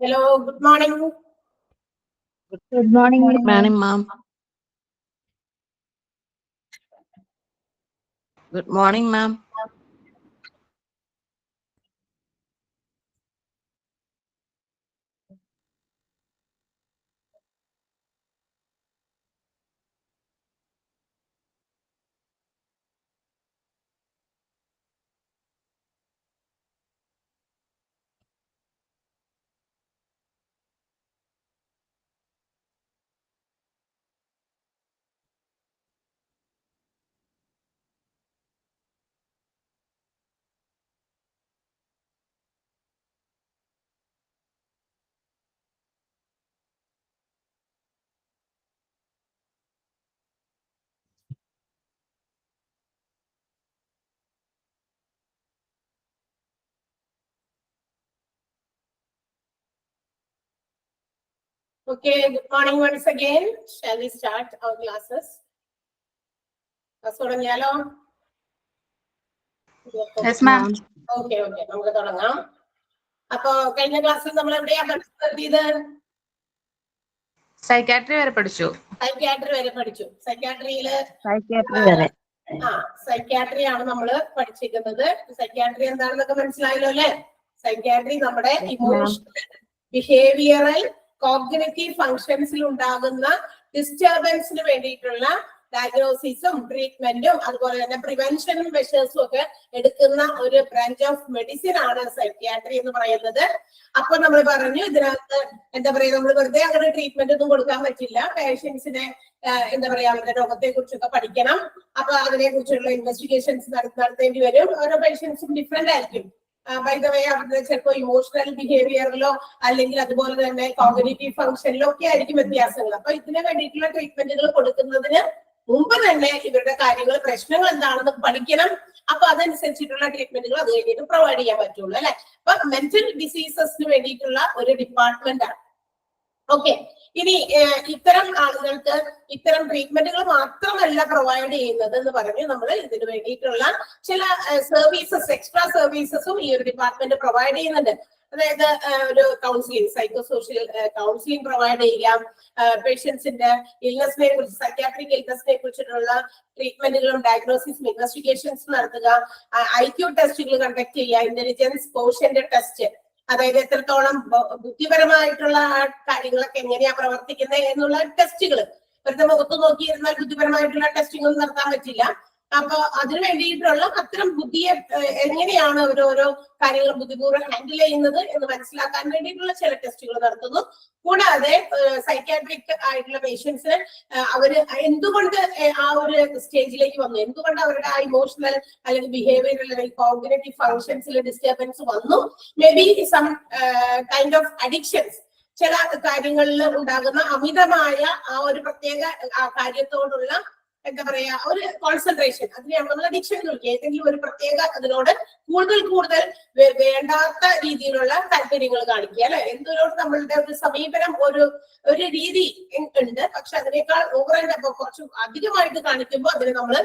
Hello, good morning. Good morning. Good morning, ma'am. Good morning, ma'am. Okay, good morning once again. Shall we start our classes? തുടങ്ങിയാലോ? Yes, ma'am. Okay നമുക്ക് തുടങ്ങാം. അപ്പൊ കഴിഞ്ഞ ക്ലാസ്സിൽ നമ്മൾ എവിടെയാ പഠിച്ചത്? സൈക്കാട്രി വരെ പഠിച്ചു. സൈക്യാട്രി വരെ പഠിച്ചു. സൈക്യാട്രിയില് സൈക്യാട്രി ആണ് നമ്മള് പഠിച്ചിരിക്കുന്നത്. സൈക്യാട്രി എന്താണെന്നൊക്കെ മനസ്സിലായല്ലോ അല്ലെ? സൈക്യാട്രി നമ്മുടെ ഇമോഷണൽ, ബിഹേവിയറൽ, കോഗ്നിറ്റീവ് ഫങ്ഷൻസിൽ ഉണ്ടാകുന്ന ഡിസ്റ്റർബൻസിന് വേണ്ടിയിട്ടുള്ള ഡയഗ്നോസിസും ട്രീറ്റ്മെന്റും അതുപോലെ തന്നെ പ്രിവെൻഷനും മെഷേഴ്സും ഒക്കെ എടുക്കുന്ന ഒരു ബ്രാഞ്ച് ഓഫ് മെഡിസിൻ ആണ് സൈക്യാട്രി എന്ന് പറയുന്നത്. അപ്പൊ നമ്മൾ പറഞ്ഞു ഇതിനകത്ത് എന്താ പറയാ, നമ്മൾ വെറുതെ അങ്ങനെ ട്രീറ്റ്മെന്റ് ഒന്നും കൊടുക്കാൻ പറ്റില്ല. പേഷ്യൻസിനെ എന്താ പറയാ, അവരുടെ രോഗത്തെ കുറിച്ചൊക്കെ പഠിക്കണം. അപ്പൊ അതിനെ കുറിച്ചുള്ള ഇൻവെസ്റ്റിഗേഷൻസ് നടത്തേണ്ടി വരും. ഓരോ പേഷ്യൻസും ഡിഫറെന്റ് ആയിരിക്കും. ബൈ ദ വേ, അവരുടെ ചിലപ്പോൾ ഇമോഷണൽ ബിഹേവിയറിലോ അല്ലെങ്കിൽ അതുപോലെ തന്നെ കോഗ്നിറ്റീവ് ഫംഗ്ഷനിലോ ഒക്കെ ആയിരിക്കും വ്യത്യാസങ്ങൾ. അപ്പൊ ഇതിന് വേണ്ടിയിട്ടുള്ള ട്രീറ്റ്മെന്റുകൾ കൊടുക്കുന്നതിന് മുമ്പ് തന്നെ ഇവരുടെ കാര്യങ്ങൾ, പ്രശ്നങ്ങൾ എന്താണെന്ന് പഠിക്കണം. അപ്പൊ അതനുസരിച്ചിട്ടുള്ള ട്രീറ്റ്മെന്റുകൾ അത് കഴിഞ്ഞിട്ട് പ്രൊവൈഡ് ചെയ്യാൻ പറ്റുള്ളൂ അല്ലെ? അപ്പൊ മെന്റൽ ഡിസീസസിന് വേണ്ടിയിട്ടുള്ള ഒരു ഡിപ്പാർട്ട്മെന്റ് ആണ്. ഓക്കെ, ഇനി ഇത്തരം ആളുകൾക്ക് ഇത്തരം ട്രീറ്റ്മെന്റുകൾ മാത്രമല്ല പ്രൊവൈഡ് ചെയ്യുന്നത് എന്ന് പറഞ്ഞ് നമ്മൾ ഇതിന് വേണ്ടിയിട്ടുള്ള ചില സർവീസസ്, എക്സ്ട്രാ സർവീസസും ഈ ഒരു ഡിപ്പാർട്ട്മെന്റ് പ്രൊവൈഡ് ചെയ്യുന്നുണ്ട്. അതായത് ഒരു counselling, psycho social counselling provide ചെയ്യാം. പേഷ്യൻസിന്റെ ഇൽനെസിനെ കുറിച്ച്, സൈക്യാട്രിക് ഇൽനെസിനെ കുറിച്ചിട്ടുള്ള ട്രീറ്റ്മെന്റുകളും ഡയഗ്നോസിസും ഇൻവെസ്റ്റിഗേഷൻസും നടത്തുക. IQ ടെസ്റ്റുകൾ കണ്ടക്ട് ചെയ്യുക. ഇന്റലിജൻസ് കോഷ്യന്റ് ടെസ്റ്റ്, അതായത് എത്രത്തോളം ബുദ്ധിപരമായിട്ടുള്ള കാര്യങ്ങളൊക്കെ എങ്ങനെയാ പ്രവർത്തിക്കുന്നത് എന്നുള്ള ടെസ്റ്റുകൾ. വെറുതെ മുഖത്ത് നോക്കിയിരുന്നാൽ ബുദ്ധിപരമായിട്ടുള്ള ടെസ്റ്റിംഗ് ഒന്നും നടത്താൻ പറ്റില്ല. അപ്പൊ അതിനു വേണ്ടിയിട്ടുള്ള അത്തരം ബുദ്ധിയെ എങ്ങനെയാണ് ഓരോ കാര്യങ്ങൾ ബുദ്ധിപൂർവ്വം ഹാൻഡിൽ ചെയ്യുന്നത് എന്ന് മനസ്സിലാക്കാൻ വേണ്ടിയിട്ടുള്ള ചില ടെസ്റ്റുകൾ നടത്തുന്നു. കൂടാതെ സൈക്യാട്രിക് ആയിട്ടുള്ള പേഷ്യൻസിന് അവര് എന്തുകൊണ്ട് ആ ഒരു സ്റ്റേജിലേക്ക് വന്നു, എന്തുകൊണ്ട് അവരുടെ ആ ഇമോഷണൽ അല്ലെങ്കിൽ ബിഹേവിയറൽ അല്ലെങ്കിൽ കോഗ്നിറ്റീവ് ഫങ്ഷൻസിൽ ഡിസ്റ്റർബൻസ് വന്നു, may be some kind of addictions, ചില കാര്യങ്ങളിൽ ഉണ്ടാകുന്ന അമിതമായ ആ ഒരു പ്രത്യേക കാര്യത്തോടുള്ള എന്താ പറയാ ഒരു കോൺസെൻട്രേഷൻ, അതിനെയാണ് നമ്മൾ അഡിക്ഷൻ എന്ന് വിളിക്കുക. ഏതെങ്കിലും ഒരു പ്രത്യേക അതിനോട് കൂടുതൽ വേണ്ടാത്ത രീതിയിലുള്ള താല്പര്യങ്ങൾ കാണിക്കുക അല്ലെ? എന്തിനോട് നമ്മളുടെ ഒരു സമീപനം, ഒരു രീതി ഉണ്ട്. പക്ഷെ അതിനേക്കാൾ കുറച്ച് അധികമായിട്ട് കാണിക്കുമ്പോൾ അതിനെ നമ്മൾ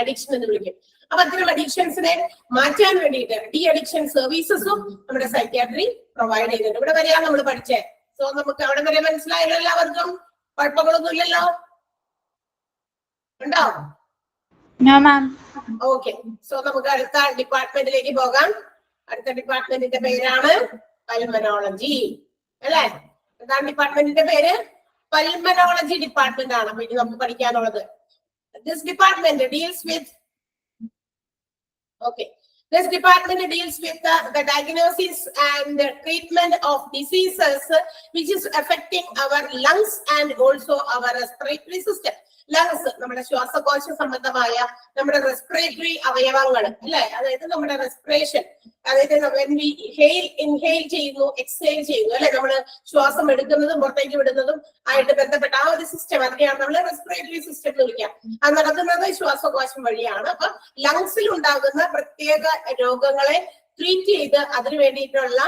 അഡിക്ഷൻ എന്ന് വിളിക്കും. അപ്പൊ അത്തരം അഡിക്ഷൻസിനെ മാറ്റാൻ വേണ്ടിയിട്ട് ഡി അഡിക്ഷൻ സർവീസസും നമ്മുടെ സൈക്യാട്രി പ്രൊവൈഡ് ചെയ്യുന്നുണ്ട്. ഇവിടെ വരെയാണ് നമ്മൾ പഠിച്ചേ. സോ നമുക്ക് അവിടെ വരെ മനസ്സിലായല്ലോ എല്ലാവർക്കും? കുഴപ്പങ്ങളൊന്നും ഇല്ലല്ലോ? ഉണ്ടോ? ഓക്കെ, സോ നമുക്ക് അടുത്ത ഡിപ്പാർട്ട്മെന്റിലേക്ക് പോകാം. അടുത്ത ഡിപ്പാർട്ട്മെന്റിന്റെ പേരാണ് പൾമനോളജി അല്ലെ? എന്താണ് ഡിപ്പാർട്ട്മെന്റിന്റെ പേര്? പൾമനോളജി ഡിപ്പാർട്ട്മെന്റ് ആണ് ഇനി നമുക്ക് പഠിക്കാനുള്ളത്. This department deals with this department deals with the diagnosis and the treatment of diseases which is affecting our lungs and also our respiratory system. Lungs നമ്മുടെ ശ്വാസകോശ സംബന്ധമായ നമ്മുടെ റെസ്പിറേറ്ററി അവയവങ്ങൾ അല്ലെ? അതായത് നമ്മുടെ റെസ്പിറേഷൻ, അതായത് ഇൻഹെയിൽ ചെയ്യുന്നു, എക്സ്ഹെയിൽ ചെയ്യുന്നു അല്ലെ? നമ്മള് ശ്വാസം എടുക്കുന്നതും പുറത്തേക്ക് വിടുന്നതും ആയിട്ട് ബന്ധപ്പെട്ട ആ ഒരു സിസ്റ്റം, അതിനെയാണ് നമ്മൾ റെസ്പിറേറ്ററി സിസ്റ്റം എന്ന് വിളിക്കാം. അത് നടക്കുന്നത് ശ്വാസകോശം വഴിയാണ്. അപ്പൊ ലങ്സിൽ ഉണ്ടാകുന്ന പ്രത്യേക രോഗങ്ങളെ ട്രീറ്റ് ചെയ്ത് അതിനു വേണ്ടിയിട്ടുള്ള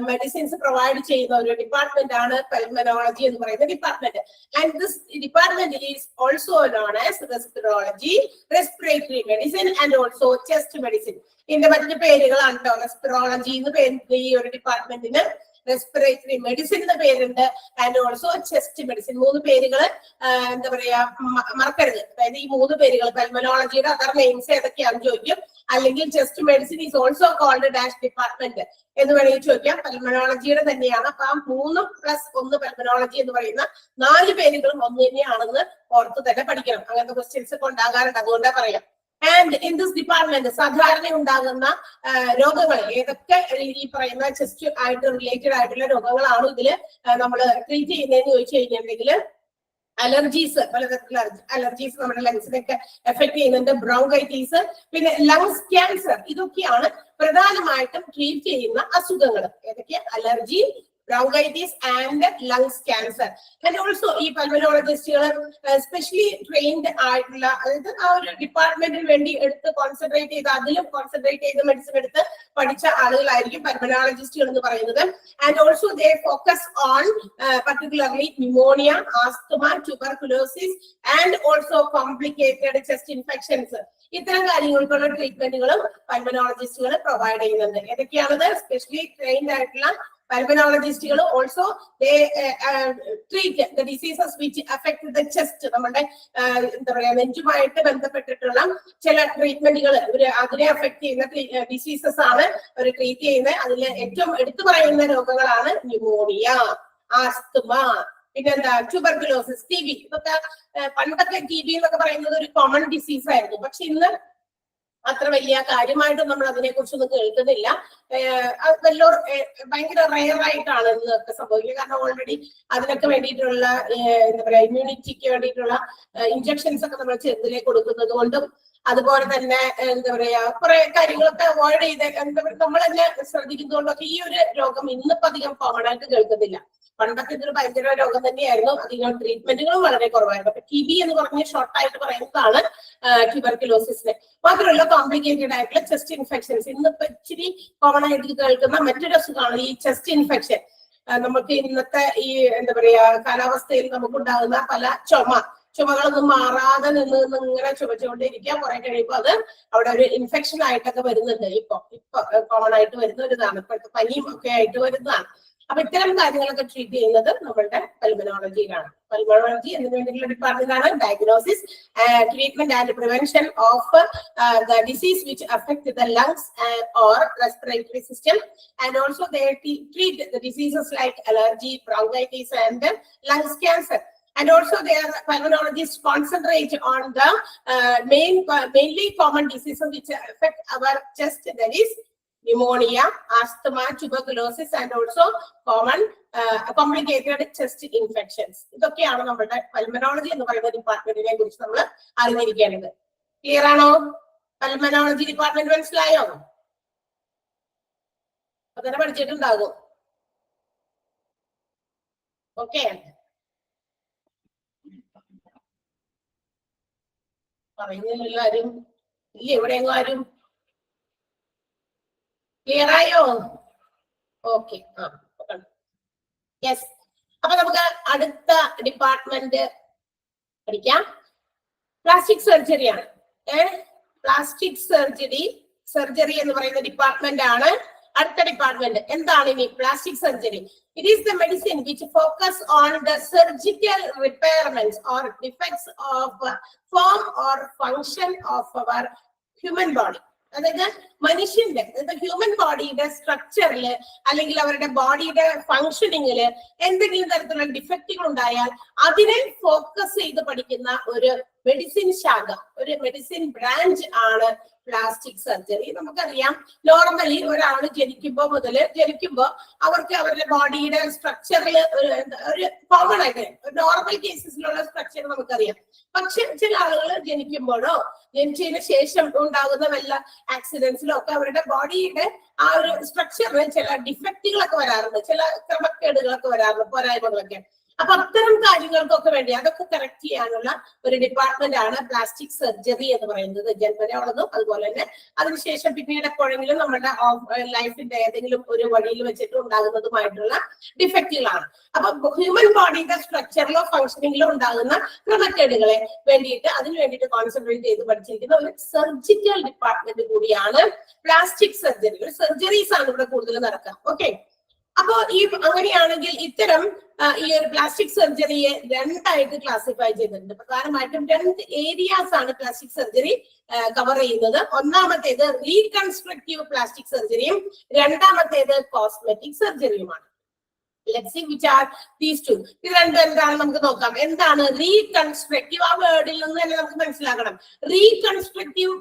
മെഡിസിൻസ് പ്രൊവൈഡ് ചെയ്യുന്ന ഒരു ഡിപ്പാർട്ട്മെന്റ് ആണ് പൾമനോളജി എന്ന് പറയുന്ന department. And this department is also known as റെസ്പിറോളജി, respiratory medicine and also chest medicine. ഇതിന്റെ മറ്റു പേരുകളാണ് കേട്ടോ. റെസ്പിറോളജി എന്ന് പേര് ഈ ഒരു ഡിപ്പാർട്ട്മെന്റിന്. റെസ്പിറേറ്ററി മെഡിസിൻ എന്ന പേരുണ്ട്, ആൻഡ് ഓൾസോ ചെസ്റ്റ് മെഡിസിൻ. 3 പേരുകൾ എന്താ പറയാ മറക്കരുത്. അതായത് ഈ 3 പേരുകൾ പൾമനോളജിയുടെ അതർ നെയിംസ് ഏതൊക്കെയാണെന്ന് ചോദിക്കും. അല്ലെങ്കിൽ chest medicine is also called dash department എന്ന് വേണമെങ്കിൽ ചോദിക്കാം. പൾമനോളജിയുടെ തന്നെയാണ്. അപ്പൊ ആ 3+1 പൾമനോളജി എന്ന് പറയുന്ന 4 പേരുകളും ഒന്ന് തന്നെയാണെന്ന് ഓർത്ത് തന്നെ പഠിക്കണം. അങ്ങനത്തെ ക്വസ്റ്റ്യൻസ് ഒക്കെ ഉണ്ടാകാറുണ്ട്, അതുകൊണ്ടാ പറയാം. ആൻഡ് ഇൻ ദിസ് ഡിപ്പാർട്ട്മെന്റ് സാധാരണ ഉണ്ടാകുന്ന രോഗങ്ങൾ ഏതൊക്കെ ഈ പറയുന്ന ചെസ്റ്റ് ആയിട്ട് റിലേറ്റഡ് ആയിട്ടുള്ള രോഗങ്ങളാണ് ഇതില് നമ്മൾ ട്രീറ്റ് ചെയ്യുന്നതെന്ന് ചോദിച്ചു കഴിഞ്ഞിട്ടുണ്ടെങ്കിൽ അലർജീസ്, പലതരത്തിലുള്ള അലർജീസ് നമ്മുടെ ലങ്സിനൊക്കെ എഫക്ട് ചെയ്യുന്നുണ്ട്. ബ്രോങ്കൈറ്റീസ്, പിന്നെ ലങ്സ് ക്യാൻസർ, ഇതൊക്കെയാണ് പ്രധാനമായിട്ടും ട്രീറ്റ് ചെയ്യുന്ന അസുഖങ്ങൾ. ഏതൊക്കെ? Allergy, bronchitis and lungs cancer. And also ഈ പൾമനോളജിസ്റ്റുകൾ സ്പെഷ്യലി ട്രെയിൻഡ് ആയിട്ടുള്ള, അതായത് ആ ഒരു ഡിപ്പാർട്ട്മെന്റിന് വേണ്ടി എടുത്ത് കോൺസെൻട്രേറ്റ് ചെയ്ത് അതിലും കോൺസെൻട്രേറ്റ് ചെയ്ത് മെഡിസിൻ എടുത്ത് പഠിച്ച ആളുകളായിരിക്കും പൾമനോളജിസ്റ്റുകൾ എന്ന് പറയുന്നത്. And also they focus on particularly pneumonia, asthma, tuberculosis and also complicated chest infections. ഇത്തരം കാര്യങ്ങൾക്കുള്ള ട്രീറ്റ്മെന്റുകളും പൾമനോളജിസ്റ്റുകൾ പ്രൊവൈഡ് ചെയ്യുന്നുണ്ട്. ഏതൊക്കെയാണത്? സ്പെഷ്യലി ട്രെയിൻഡ് ആയിട്ടുള്ള പൾമനോളജിസ്റ്റുകൾ also they treat the diseases which affect the chest. നമ്മുടെ എന്താ പറയാ നെഞ്ചുമായിട്ട് ബന്ധപ്പെട്ടിട്ടുള്ള ചില ട്രീറ്റ്മെന്റുകൾ, അതിനെ അഫക്ട് ചെയ്യുന്ന ഡിസീസസ് ആണ് അവർ ട്രീറ്റ് ചെയ്യുന്നത്. അതിൽ ഏറ്റവും എടുത്തു പറയുന്ന രോഗങ്ങളാണ് ന്യൂമോണിയ, ആസ്തമ, പിന്നെന്താ ട്യൂബർകുലോസിസ്, TB. ഇതൊക്കെ പണ്ടൊക്കെ TB എന്നൊക്കെ പറയുന്നത് ഒരു കോമൺ ഡിസീസ് ആയിരുന്നു. പക്ഷെ ഇന്ന് അത്ര വലിയ കാര്യമായിട്ടും നമ്മൾ അതിനെ കുറിച്ചൊന്നും കേൾക്കുന്നില്ല. ഭയങ്കര റെയർ ആയിട്ടാണ് ഇതൊക്കെ സംഭവിക്കുക. കാരണം ഓൾറെഡി അതിനൊക്കെ വേണ്ടിയിട്ടുള്ള എന്താ പറയാ ഇമ്മ്യൂണിറ്റിക്ക് വേണ്ടിയിട്ടുള്ള ഇഞ്ചക്ഷൻസ് ഒക്കെ നമ്മൾ ചെറുതിലേക്ക് കൊടുക്കുന്നത് കൊണ്ടും, അതുപോലെ തന്നെ എന്താ പറയാ കുറെ കാര്യങ്ങളൊക്കെ അവോയ്ഡ് ചെയ്ത് നമ്മൾ തന്നെ ശ്രദ്ധിക്കുന്നതുകൊണ്ടൊക്കെ ഈ ഒരു രോഗം ഇന്നിപ്പോ അധികം കോമൺ ആയിട്ട് കേൾക്കുന്നില്ല. പണ്ടൊക്കെ ഇതൊരു ഭയങ്കര രോഗം തന്നെയായിരുന്നു. അതിനുള്ള ട്രീറ്റ്മെന്റുകളും വളരെ കുറവായിരുന്നു. അപ്പൊ TB എന്ന് പറഞ്ഞ് ഷോർട്ടായിട്ട് പറയുന്നതാണ് ട്യൂബർകുലോസിസിനെ. മാത്രമല്ല കോംപ്ലിക്കേറ്റഡ് ആയിട്ടുള്ള ചെസ്റ്റ് ഇൻഫെക്ഷൻസ്. ഇന്നിപ്പോ ഇച്ചിരി കോമൺ ആയിട്ട് കേൾക്കുന്ന മറ്റൊരു അസുഖമാണ് ഈ ചെസ്റ്റ് ഇൻഫെക്ഷൻ. നമുക്ക് ഇന്നത്തെ ഈ എന്താ പറയാ കാലാവസ്ഥയിൽ നമുക്കുണ്ടാകുന്ന പല ചുമകളൊന്നും മാറാതെ നിന്ന് ഇങ്ങനെ ചുമച്ചുകൊണ്ടിരിക്കുക. കുറെ കഴിയുമ്പോൾ അത് അവിടെ ഒരു ഇൻഫെക്ഷൻ ആയിട്ടൊക്കെ വരുന്നുണ്ട്. ഇപ്പൊ കോമൺ ആയിട്ട് വരുന്ന ഒരു ഇതാണ്. ഇപ്പോഴത്തെ പനിയും ഒക്കെ ആയിട്ട് വരുന്നതാണ്. അപ്പൊ ഇത്തരം കാര്യങ്ങളൊക്കെ ട്രീറ്റ് ചെയ്യുന്നത് നമ്മളുടെ പൾമനോളജിയിലാണ്. പൾമനോളജി എന്ന് വേണ്ടിയിട്ടുള്ള ഡിപ്പാർട്ട്മെന്റ് ആണ്. Diagnosis, treatment and prevention of the disease which affect the lungs or respiratory system. And also they treat the diseases like allergy, bronchitis and lungs cancer. And also their pulmonologists concentrate on the mainly common diseases which affect our chest, that is pneumonia, asthma, tuberculosis and also common complicated chest infections. ഇതൊക്കെയാണ് നമ്മുടെ pulmonology എന്ന് പറയുന്ന ഡിപ്പാർട്ട്മെന്റിനെ കുറിച്ച് നമ്മൾ അറിഞ്ഞിരിക്കേണ്ടത്. Clear ആണോ? Pulmonology department മനസ്സിലായോ? അതന്നെ പഠിച്ചിട്ടുണ്ടാകും. ഓക്കെ, പറയുന്നില്ലല്ലോ ആരും. ഇല്ല, എവിടെയെങ്കിലും ആരും ക്ലിയർ ആയോ? Okay, yes. അപ്പൊ നമുക്ക് അടുത്ത ഡിപ്പാർട്ട്മെന്റ് പഠിക്കാം. പ്ലാസ്റ്റിക് സർജറി ആണ്. പ്ലാസ്റ്റിക് സർജറി എന്ന് പറയുന്ന ഡിപ്പാർട്ട്മെന്റ് ആണ് അടുത്ത ഡിപ്പാർട്ട്മെന്റ്. എന്താണ് ഇനി plastic surgery? It is the medicine which focus on the surgical repairments or defects of form or function of our human body. അതായത് മനുഷ്യന്റെ ഹ്യൂമൻ ബോഡിയുടെ സ്ട്രക്ചറിൽ അല്ലെങ്കിൽ അവരുടെ ബോഡിയുടെ ഫങ്ഷനിങ്ങില് എന്തെങ്കിലും തരത്തിലുള്ള ഡിഫക്റ്റുകൾ ഉണ്ടായാൽ അതിനെ ഫോക്കസ് ചെയ്ത് പഠിക്കുന്ന ഒരു മെഡിസിൻ ശാഖ, ഒരു മെഡിസിൻ ബ്രാഞ്ച് ആണ് പ്ലാസ്റ്റിക് സർജറി. നമുക്കറിയാം, നോർമലി ഒരാൾ ജനിക്കുമ്പോ അവർക്ക് അവരുടെ ബോഡിയുടെ സ്ട്രക്ചറിൽ ഒരു കോമൺ ആയിട്ട് നോർമൽ കേസസിലുള്ള സ്ട്രക്ചർ നമുക്കറിയാം. പക്ഷെ ചില ആളുകൾ ജനിക്കുമ്പോഴോ ജനിച്ചതിന് ശേഷം ഉണ്ടാകുന്ന വല്ല ആക്സിഡൻസിലോ ഒക്കെ അവരുടെ ബോഡിയുടെ ആ ഒരു സ്ട്രക്ചറിന് ചില ഡിഫക്റ്റുകളൊക്കെ വരാറുണ്ട്, ചില ക്രമക്കേടുകളൊക്കെ വരാറുണ്ട്, പോരായ്മകളൊക്കെ. അപ്പൊ അത്തരം കാര്യങ്ങൾക്കൊക്കെ വേണ്ടി അതൊക്കെ കറക്റ്റ് ചെയ്യാനുള്ള ഒരു ഡിപ്പാർട്ട്മെന്റ് ആണ് പ്ലാസ്റ്റിക് സർജറി എന്ന് പറയുന്നത്. ജന്മനെ ഉള്ളതും അതുപോലെ തന്നെ അതിനുശേഷം പിന്നീട് എപ്പോഴെങ്കിലും നമ്മുടെ ലൈഫിന്റെ ഏതെങ്കിലും ഒരു വഴിയിൽ വെച്ചിട്ട് ഉണ്ടാകുന്നതുമായിട്ടുള്ള ഡിഫക്റ്റുകളാണ്. അപ്പൊ ഹ്യൂമൻ ബോഡിയുടെ സ്ട്രക്ചറിലോ ഫംഗ്ഷനിങ്ങിലോ ഉണ്ടാകുന്ന ക്രമക്കേടുകളെ വേണ്ടിയിട്ട് അതിന് വേണ്ടിയിട്ട് കോൺസെൻട്രേറ്റ് ചെയ്ത് പഠിച്ചിരിക്കുന്ന ഒരു സർജിക്കൽ ഡിപ്പാർട്ട്മെന്റ് കൂടിയാണ് പ്ലാസ്റ്റിക് സർജറി. ഒരു സർജറീസ് ആണ് ഇവിടെ കൂടുതൽ നടക്കുക. ഓക്കെ, അപ്പോ ഈ അങ്ങനെയാണെങ്കിൽ ഇത്തരം ഈ ഒരു പ്ലാസ്റ്റിക് സർജറിയെ രണ്ടായിട്ട് ക്ലാസിഫൈ ചെയ്തിട്ടുണ്ട്. പ്രധാനമായിട്ടും 2 ഏരിയാസ് ആണ് പ്ലാസ്റ്റിക് സർജറി കവർ ചെയ്യുന്നത്. ഒന്നാമത്തേത് റീകൺസ്ട്രക്റ്റീവ് പ്ലാസ്റ്റിക് സർജറിയും രണ്ടാമത്തേത് cosmetic സർജറിയുമാണ്. Let's see which are these two. ഇത് രണ്ടും എന്താണ് നമുക്ക് നോക്കാം. എന്താണ് റീകൺസ്ട്രക്റ്റീവ്? ആ വേർഡിൽ നിന്ന് തന്നെ നമുക്ക് മനസ്സിലാക്കണം. റീകൺസ്ട്രക്റ്റീവ്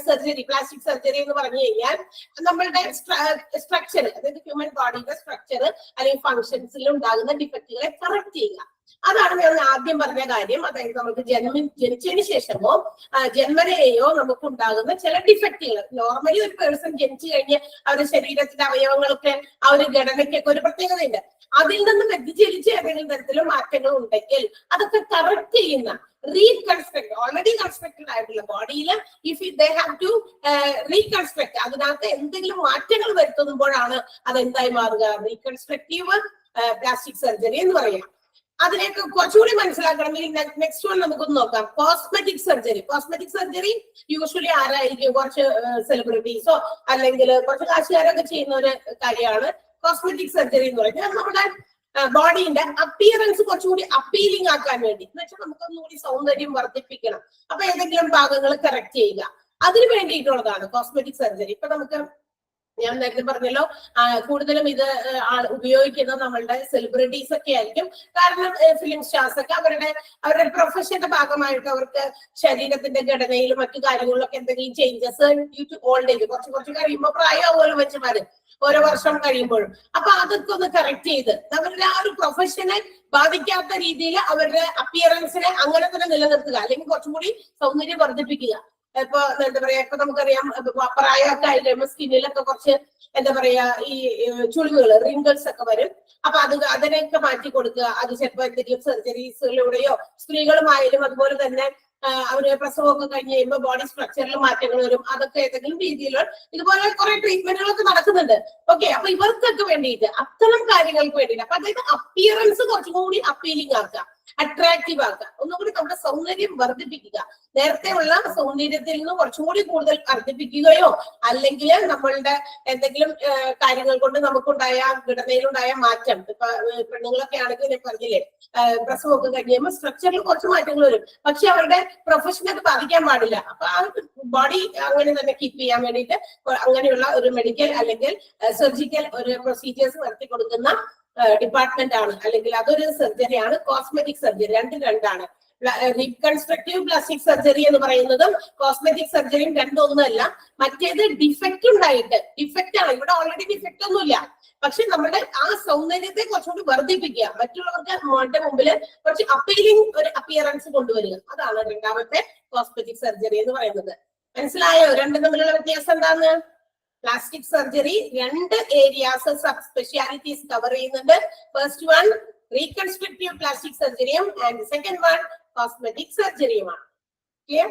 സർജറി, പ്ലാസ്റ്റിക് സർജറി എന്ന് പറഞ്ഞു കഴിഞ്ഞാൽ നമ്മളുടെ സ്ട്രക്ചർ, അതായത് ഹ്യൂമൻ ബോഡിയുടെ സ്ട്രക്ചർ അല്ലെങ്കിൽ ഫങ്ഷൻസിൽ ഉണ്ടാകുന്ന ഡിഫക്റ്റുകളെ കറക്റ്റ് ചെയ്യുക. അതാണ് ഞാൻ ആദ്യം പറഞ്ഞ കാര്യം. അതായത് നമുക്ക് ജനിച്ചതിന് ശേഷമോ ജന്മനയോ നമുക്ക് ഉണ്ടാകുന്ന ചില ഡിഫക്റ്റുകൾ. നോർമലി ഒരു പേഴ്സൺ ജനിച്ചു കഴിഞ്ഞ് അവരുടെ ശരീരത്തിന്റെ അവയവങ്ങൾക്ക് ആ ഒരു ഘടനയ്ക്കൊക്കെ ഒരു പ്രത്യേകതയുണ്ട്. അതിൽ നിന്നും വ്യതിചലിച്ച് ഏതെങ്കിലും തരത്തിലും മാറ്റങ്ങൾ ഉണ്ടെങ്കിൽ അതൊക്കെ കറക്റ്റ് ചെയ്യുന്ന റീകൺസ്ട്രക്ട്, ഓൾറെഡി കൺസ്ട്രക്റ്റഡ് ആയിട്ടുള്ള ബോഡിയിൽ if they have to reconstruct, അതിനകത്ത് എന്തെങ്കിലും മാറ്റങ്ങൾ വരുത്തുമ്പോഴാണ് അതെന്തായി മാറുക? റീകൺസ്ട്രക്റ്റീവ് പ്ലാസ്റ്റിക് സർജറി എന്ന് പറയാം. അതിലേക്ക് കുറച്ചുകൂടി മനസ്സിലാക്കണമെങ്കിൽ നെക്സ്റ്റ് വൺ നമുക്കൊന്ന് നോക്കാം. Cosmetic surgery. Cosmetic surgery usually ആരായിരിക്കും? കുറച്ച് സെലിബ്രിറ്റീസോ അല്ലെങ്കിൽ കുറച്ച് കാശുകാരൊക്കെ ചെയ്യുന്ന ഒരു കാര്യമാണ് കോസ്മെറ്റിക് സർജറി എന്ന് പറയുന്നത്. നമ്മുടെ ബോഡിന്റെ അപ്പിയറൻസ് കുറച്ചുകൂടി അപ്പീലിംഗ് ആക്കാൻ വേണ്ടി, എന്ന് വെച്ചാൽ നമുക്കൊന്നുകൂടി സൗന്ദര്യം വർദ്ധിപ്പിക്കണം. അപ്പൊ ഏതെങ്കിലും ഭാഗങ്ങൾ കറക്റ്റ് ചെയ്യുക, അതിന് വേണ്ടിയിട്ടുള്ളതാണ് കോസ്മെറ്റിക് സർജറി. ഇപ്പൊ നമുക്ക് ഞാൻ നേരത്തെ പറഞ്ഞല്ലോ, കൂടുതലും ഇത് ഉപയോഗിക്കുന്നത് നമ്മളുടെ സെലിബ്രിറ്റീസ് ഒക്കെ ആയിരിക്കും. കാരണം ഫിലിം സ്റ്റാർസ് ഒക്കെ അവരുടെ പ്രൊഫഷന്റെ ഭാഗമായിട്ട് അവർക്ക് ശരീരത്തിന്റെ ഘടനയിലും മറ്റു കാര്യങ്ങളിലൊക്കെ എന്തെങ്കിലും changes due to old age, കുറച്ച് കഴിയുമ്പോൾ പ്രായമാവുമല്ലോ വെച്ചുമാര് ഓരോ വർഷം കഴിയുമ്പോഴും. അപ്പൊ അതൊക്കെ ഒന്ന് കറക്റ്റ് ചെയ്ത് അവരുടെ ആ ഒരു പ്രൊഫഷനെ ബാധിക്കാത്ത രീതിയിൽ അവരുടെ അപ്പിയറൻസിനെ അങ്ങനെ തന്നെ നിലനിർത്തുക, അല്ലെങ്കിൽ കുറച്ചും കൂടി സൗന്ദര്യം വർദ്ധിപ്പിക്കുക. ഇപ്പൊ എന്താ പറയാ, ഇപ്പൊ നമുക്കറിയാം പ്രായമൊക്കെ ആയി കഴിയുമ്പോൾ സ്കിന്നിലൊക്കെ കുറച്ച് എന്താ പറയാ ഈ ചുളിവുകൾ, റിങ്കിൾസ് ഒക്കെ വരും. അപ്പൊ അതിനെയൊക്കെ മാറ്റി കൊടുക്കുക. അത് ചിലപ്പോൾ എന്തെങ്കിലും സർജറീസിലൂടെയോ, സ്ത്രീകളുമായാലും അതുപോലെ തന്നെ അവര് പ്രസവമൊക്കെ കഴിഞ്ഞ് കഴിയുമ്പോൾ ബോഡി സ്ട്രക്ചറിൽ മാറ്റങ്ങൾ വരും. അതൊക്കെ ഏതെങ്കിലും രീതിയിൽ ഇതുപോലെ കുറെ ട്രീറ്റ്മെന്റുകളൊക്കെ നടക്കുന്നുണ്ട്. ഓക്കെ, അപ്പൊ ഇവർക്കൊക്കെ വേണ്ടിയിട്ട് അത്തരം കാര്യങ്ങൾക്ക് വേണ്ടിയിട്ട് അപ്പൊ അതായത് അപ്പിയറൻസ് കുറച്ചും കൂടി അപ്പീലിംഗ് ആക്കുക, അട്രാക്റ്റീവ് ആക്കുക, ഒന്നുകൂടി നമ്മുടെ സൗന്ദര്യം വർദ്ധിപ്പിക്കുക. നേരത്തെ ഉള്ള സൗന്ദര്യത്തിൽ നിന്ന് കുറച്ചും കൂടി കൂടുതൽ വർദ്ധിപ്പിക്കുകയോ അല്ലെങ്കിൽ നമ്മളുടെ എന്തെങ്കിലും കാര്യങ്ങൾ കൊണ്ട് നമുക്കുണ്ടായ ഘടനയിലുണ്ടായ മാറ്റം, ഇപ്പൊ പെണ്ണുങ്ങളൊക്കെ ആണെങ്കിൽ ഞാൻ പറഞ്ഞില്ലേ പ്രസവമൊക്കെ കഴിയുമ്പോൾ സ്ട്രക്ചറിൽ കുറച്ച് മാറ്റങ്ങൾ വരും, പക്ഷെ അവരുടെ പ്രൊഫഷനൊക്കെ ബാധിക്കാൻ പാടില്ല. അപ്പൊ ആ ബോഡി അങ്ങനെ തന്നെ കീപ്പ് ചെയ്യാൻ വേണ്ടിയിട്ട് അങ്ങനെയുള്ള ഒരു മെഡിക്കൽ അല്ലെങ്കിൽ സർജിക്കൽ ഒരു പ്രൊസീജിയേഴ്സ് നടത്തി കൊടുക്കുന്ന ഡിപ്പാർട്ട്മെന്റ് ആണ്, അല്ലെങ്കിൽ അതൊരു സർജറിയാണ് കോസ്മെറ്റിക് സർജറി. രണ്ടാണ്. റീകൺസ്ട്രക്റ്റീവ് പ്ലാസ്റ്റിക് സർജറി എന്ന് പറയുന്നതും കോസ്മെറ്റിക് സർജറിയും രണ്ടൊന്നുമല്ല. മറ്റേത് ഡിഫക്റ്റ് ഉണ്ടായിട്ട്, ഡിഫക്റ്റ് ആണ്, ഇവിടെ ഓൾറെഡി ഡിഫക്റ്റ് ഒന്നുമില്ല, പക്ഷെ നമ്മുടെ ആ സൗന്ദര്യത്തെ കുറച്ചുകൂടി വർദ്ധിപ്പിക്കുക, മറ്റുള്ളവർക്ക് മുമ്പിൽ കുറച്ച് അപ്പീലിംഗ് ഒരു അപ്പിയറൻസ് കൊണ്ടുവരിക, അതാണ് രണ്ടാമത്തെ കോസ്മെറ്റിക് സർജറി എന്ന് പറയുന്നത്. മനസ്സിലായോ രണ്ടും തമ്മിലുള്ള വ്യത്യാസം എന്താന്ന്? Plastic surgery 2 areas sub specialities cover ചെയ്യുന്നുണ്ട്. ഫസ്റ്റ് വൺ റീകൺസ്ട്രക്റ്റീവ് പ്ലാസ്റ്റിക് സർജറിയും ആൻഡ് സെക്കൻഡ് വൺ കോസ്മെറ്റിക് സർജറിയുമാണ്. Clear?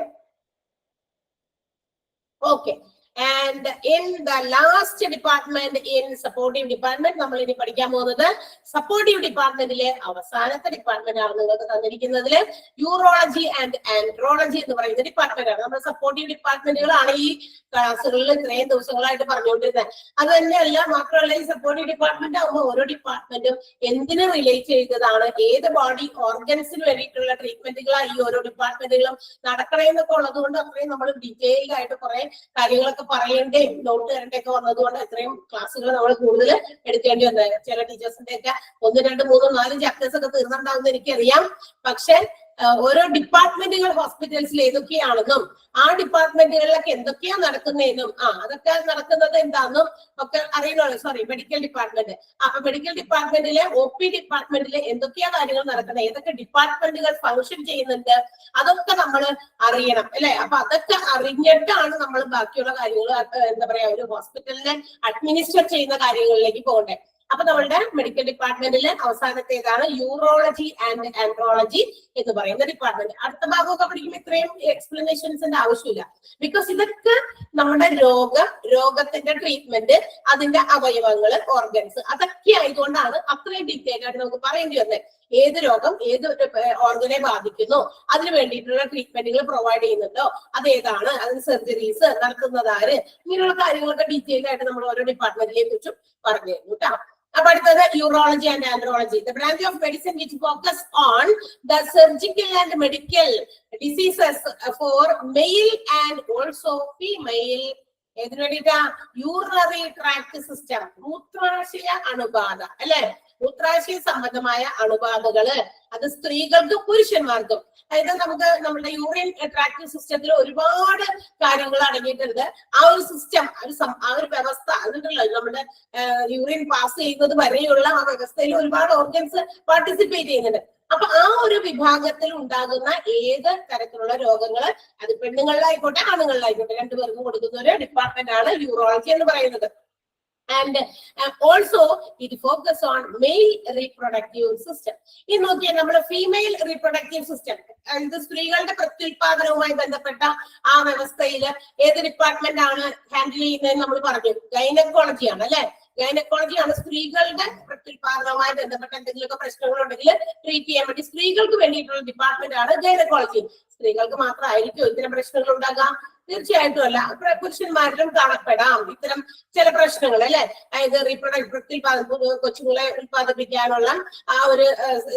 Okay. And in the last department, in supportive department, നമ്മൾ ഇനി പഠിക്കാൻ പോകുന്നത് സപ്പോർട്ടീവ് ഡിപ്പാർട്ട്മെന്റിലെ അവസാനത്തെ ഡിപ്പാർട്ട്മെന്റ് ആണ് നിങ്ങൾക്ക് തന്നിരിക്കുന്നതില് യൂറോളജി ആൻഡ് ആൻഡ്രോളജി എന്ന് പറയുന്ന ഡിപ്പാർട്ട്മെന്റ് ആണ്. നമ്മൾ സപ്പോർട്ടീവ് ഡിപ്പാർട്ട്മെന്റുകളാണ് ഈ ക്ലാസ്സുകളിൽ ഇത്രയും ദിവസങ്ങളായിട്ട് പറഞ്ഞുകൊണ്ടിരുന്നത്. അത് തന്നെയല്ല, മാത്രമല്ല ഈ സപ്പോർട്ടീവ് ഡിപ്പാർട്ട്മെന്റ് ആകുമ്പോൾ ഓരോ ഡിപ്പാർട്ട്മെന്റും എന്തിന് റിലേറ്റ് ചെയ്തതാണ്, ഏത് ബോഡി ഓർഗൻസിന് വേണ്ടിയിട്ടുള്ള ട്രീറ്റ്മെന്റുകളാണ് ഈ ഓരോ ഡിപ്പാർട്ട്മെന്റുകളും നടക്കണമെന്നൊക്കെ ഉള്ളത് കൊണ്ട് അത്രയും നമ്മൾ ഡീറ്റെയിൽഡ് ആയിട്ട് കുറെ കാര്യങ്ങളൊക്കെ പറയേണ്ടേയും നോട്ട് തരേണ്ടൊക്കെ വന്നതുകൊണ്ട് ഇത്രയും ക്ലാസ്സുകൾ നമ്മൾ കൂടുതൽ എടുക്കേണ്ടി വന്നത്. ചില ടീച്ചേഴ്സിന്റെ ഒക്കെ 1, 2, 3, 4 ചാപ്റ്റേഴ്സ് ഒക്കെ തീർന്നുണ്ടാവുമെന്ന് എനിക്കറിയാം. പക്ഷെ ഓരോ ഡിപ്പാർട്ട്മെന്റുകൾ ഹോസ്പിറ്റൽസിൽ ഏതൊക്കെയാണെന്നും ആ ഡിപ്പാർട്ട്മെന്റുകളിലൊക്കെ എന്തൊക്കെയാ നടക്കുന്നതെന്നും അതൊക്കെ നടക്കുന്നത് എന്താണെന്നും ഒക്കെ അറിയണമല്ലോ. Sorry, medical department. അപ്പൊ മെഡിക്കൽ ഡിപ്പാർട്ട്മെന്റിലെ OP ഡിപ്പാർട്ട്മെന്റിലെ എന്തൊക്കെയാ കാര്യങ്ങൾ നടക്കുന്നത്, ഏതൊക്കെ ഡിപ്പാർട്ട്മെന്റുകൾ ഫംഗ്ഷൻ ചെയ്യുന്നുണ്ട്, അതൊക്കെ നമ്മൾ അറിയണം അല്ലെ. അപ്പൊ അതൊക്കെ അറിഞ്ഞിട്ടാണ് നമ്മൾ ബാക്കിയുള്ള കാര്യങ്ങൾ എന്താ പറയാ ഒരു ഹോസ്പിറ്റലിനെ അഡ്മിനിസ്റ്റർ ചെയ്യുന്ന കാര്യങ്ങളിലേക്ക് പോകണ്ടേ. അപ്പൊ നമ്മളുടെ മെഡിക്കൽ ഡിപ്പാർട്ട്മെന്റിലെ അവസാനത്തേതാണ് യൂറോളജി ആൻഡ് ആൻഡ്രോളജി എന്ന് പറയുന്ന ഡിപ്പാർട്ട്മെന്റ്. അടുത്ത ഭാഗമൊക്കെ പഠിക്കുമ്പോൾ ഇത്രയും എക്സ്പ്ലനേഷൻസിന്റെ ആവശ്യമില്ല. ബിക്കോസ് ഇതൊക്കെ നമ്മുടെ രോഗത്തിന്റെ ട്രീറ്റ്മെന്റ്, അതിന്റെ അവയവങ്ങള്, ഓർഗൻസ്, അതൊക്കെ ആയതുകൊണ്ടാണ് അത്രയും ഡീറ്റെയിൽ ആയിട്ട് നമുക്ക് പറയേണ്ടി വന്നത്. ഏത് രോഗം ഏത് ഓർഗനെ ബാധിക്കുന്നു, അതിന് വേണ്ടിയിട്ടുള്ള ട്രീറ്റ്മെന്റുകൾ പ്രൊവൈഡ് ചെയ്യുന്നുണ്ടോ, അതേതാണ്, അതിന് സർജറീസ് നടത്തുന്നത് ആര്, ഇങ്ങനെയുള്ള കാര്യങ്ങളൊക്കെ ഡീറ്റെയിൽ ആയിട്ട് നമ്മൾ ഓരോ ഡിപ്പാർട്ട്മെന്റിനെ കുറിച്ചും പറഞ്ഞു തരുന്നു കേട്ടോ. അപ്പൊ അടുത്തത് urology and andrology, the branch of medicine which focus on the surgical and medical diseases for male and also female. ഏതിനു വേണ്ടിയിട്ടാ? യൂറിനറി ട്രാക്ട് സിസ്റ്റം, മൂത്രാശയ അണുബാധ അല്ലെ, മൂത്രാശയ സംബന്ധമായ അണുബാധകള് അത് സ്ത്രീകൾക്കും പുരുഷന്മാർക്കും. അതായത് നമുക്ക് നമ്മുടെ യൂറിൻ ട്രാക്ട് സിസ്റ്റത്തിൽ ഒരുപാട് കാര്യങ്ങൾ അടങ്ങിയിട്ടുണ്ട്. ആ ഒരു സിസ്റ്റം, ആ ഒരു വ്യവസ്ഥ അതുണ്ടല്ലോ, നമ്മുടെ യൂറിൻ പാസ് ചെയ്യുന്നത് വരെയുള്ള ആ വ്യവസ്ഥയിൽ ഒരുപാട് ഓർഗൻസ് പാർട്ടിസിപ്പേറ്റ് ചെയ്യുന്നുണ്ട്. അപ്പൊ ആ ഒരു വിഭാഗത്തിൽ ഉണ്ടാകുന്ന ഏത് തരത്തിലുള്ള രോഗങ്ങള് അത് പെണ്ണുങ്ങളിലായിക്കോട്ടെ ആണുങ്ങളിലായിക്കോട്ടെ രണ്ടുപേർക്കും കൊടുക്കുന്ന ഒരു ഡിപ്പാർട്ട്മെന്റ് ആണ് യൂറോളജി എന്ന് പറയുന്നത്. And also it focus on male reproductive system. In നോക്കിയാൽ നമ്മുടെ ഫീമെയിൽ റീപ്രൊഡക്റ്റീവ് സിസ്റ്റം, ഇത് സ്ത്രീകളുടെ പ്രത്യുൽപാദനവുമായി ബന്ധപ്പെട്ട ആ വ്യവസ്ഥയില് ഏത് ഡിപ്പാർട്ട്മെന്റ് ആണ് ഹാൻഡിൽ ചെയ്യുന്നതെന്ന് നമ്മൾ പറഞ്ഞു? ഗൈനക്കോളജി ആണ് അല്ലെ. ഗൈനക്കോളജി ആണ് സ്ത്രീകളുടെ പ്രത്യുൽപാദനവുമായി ബന്ധപ്പെട്ട എന്തെങ്കിലുമൊക്കെ പ്രശ്നങ്ങൾ ഉണ്ടെങ്കിൽ ട്രീറ്റ് ചെയ്യാൻ വേണ്ടി സ്ത്രീകൾക്ക് വേണ്ടിയിട്ടുള്ള ഡിപ്പാർട്ട്മെന്റ് ആണ് ഗൈനക്കോളജി. സ്ത്രീകൾക്ക് മാത്രമായിരിക്കും ഇത്തരം പ്രശ്നങ്ങൾ ഉണ്ടാകാം? തീർച്ചയായിട്ടും അല്ല. പുരുഷന്മാരിലും കാണപ്പെടാം ഇത്തരം ചില പ്രശ്നങ്ങൾ അല്ലെ. അതായത് കൊച്ചുങ്ങളെ ഉത്പാദിപ്പിക്കാനുള്ള ആ ഒരു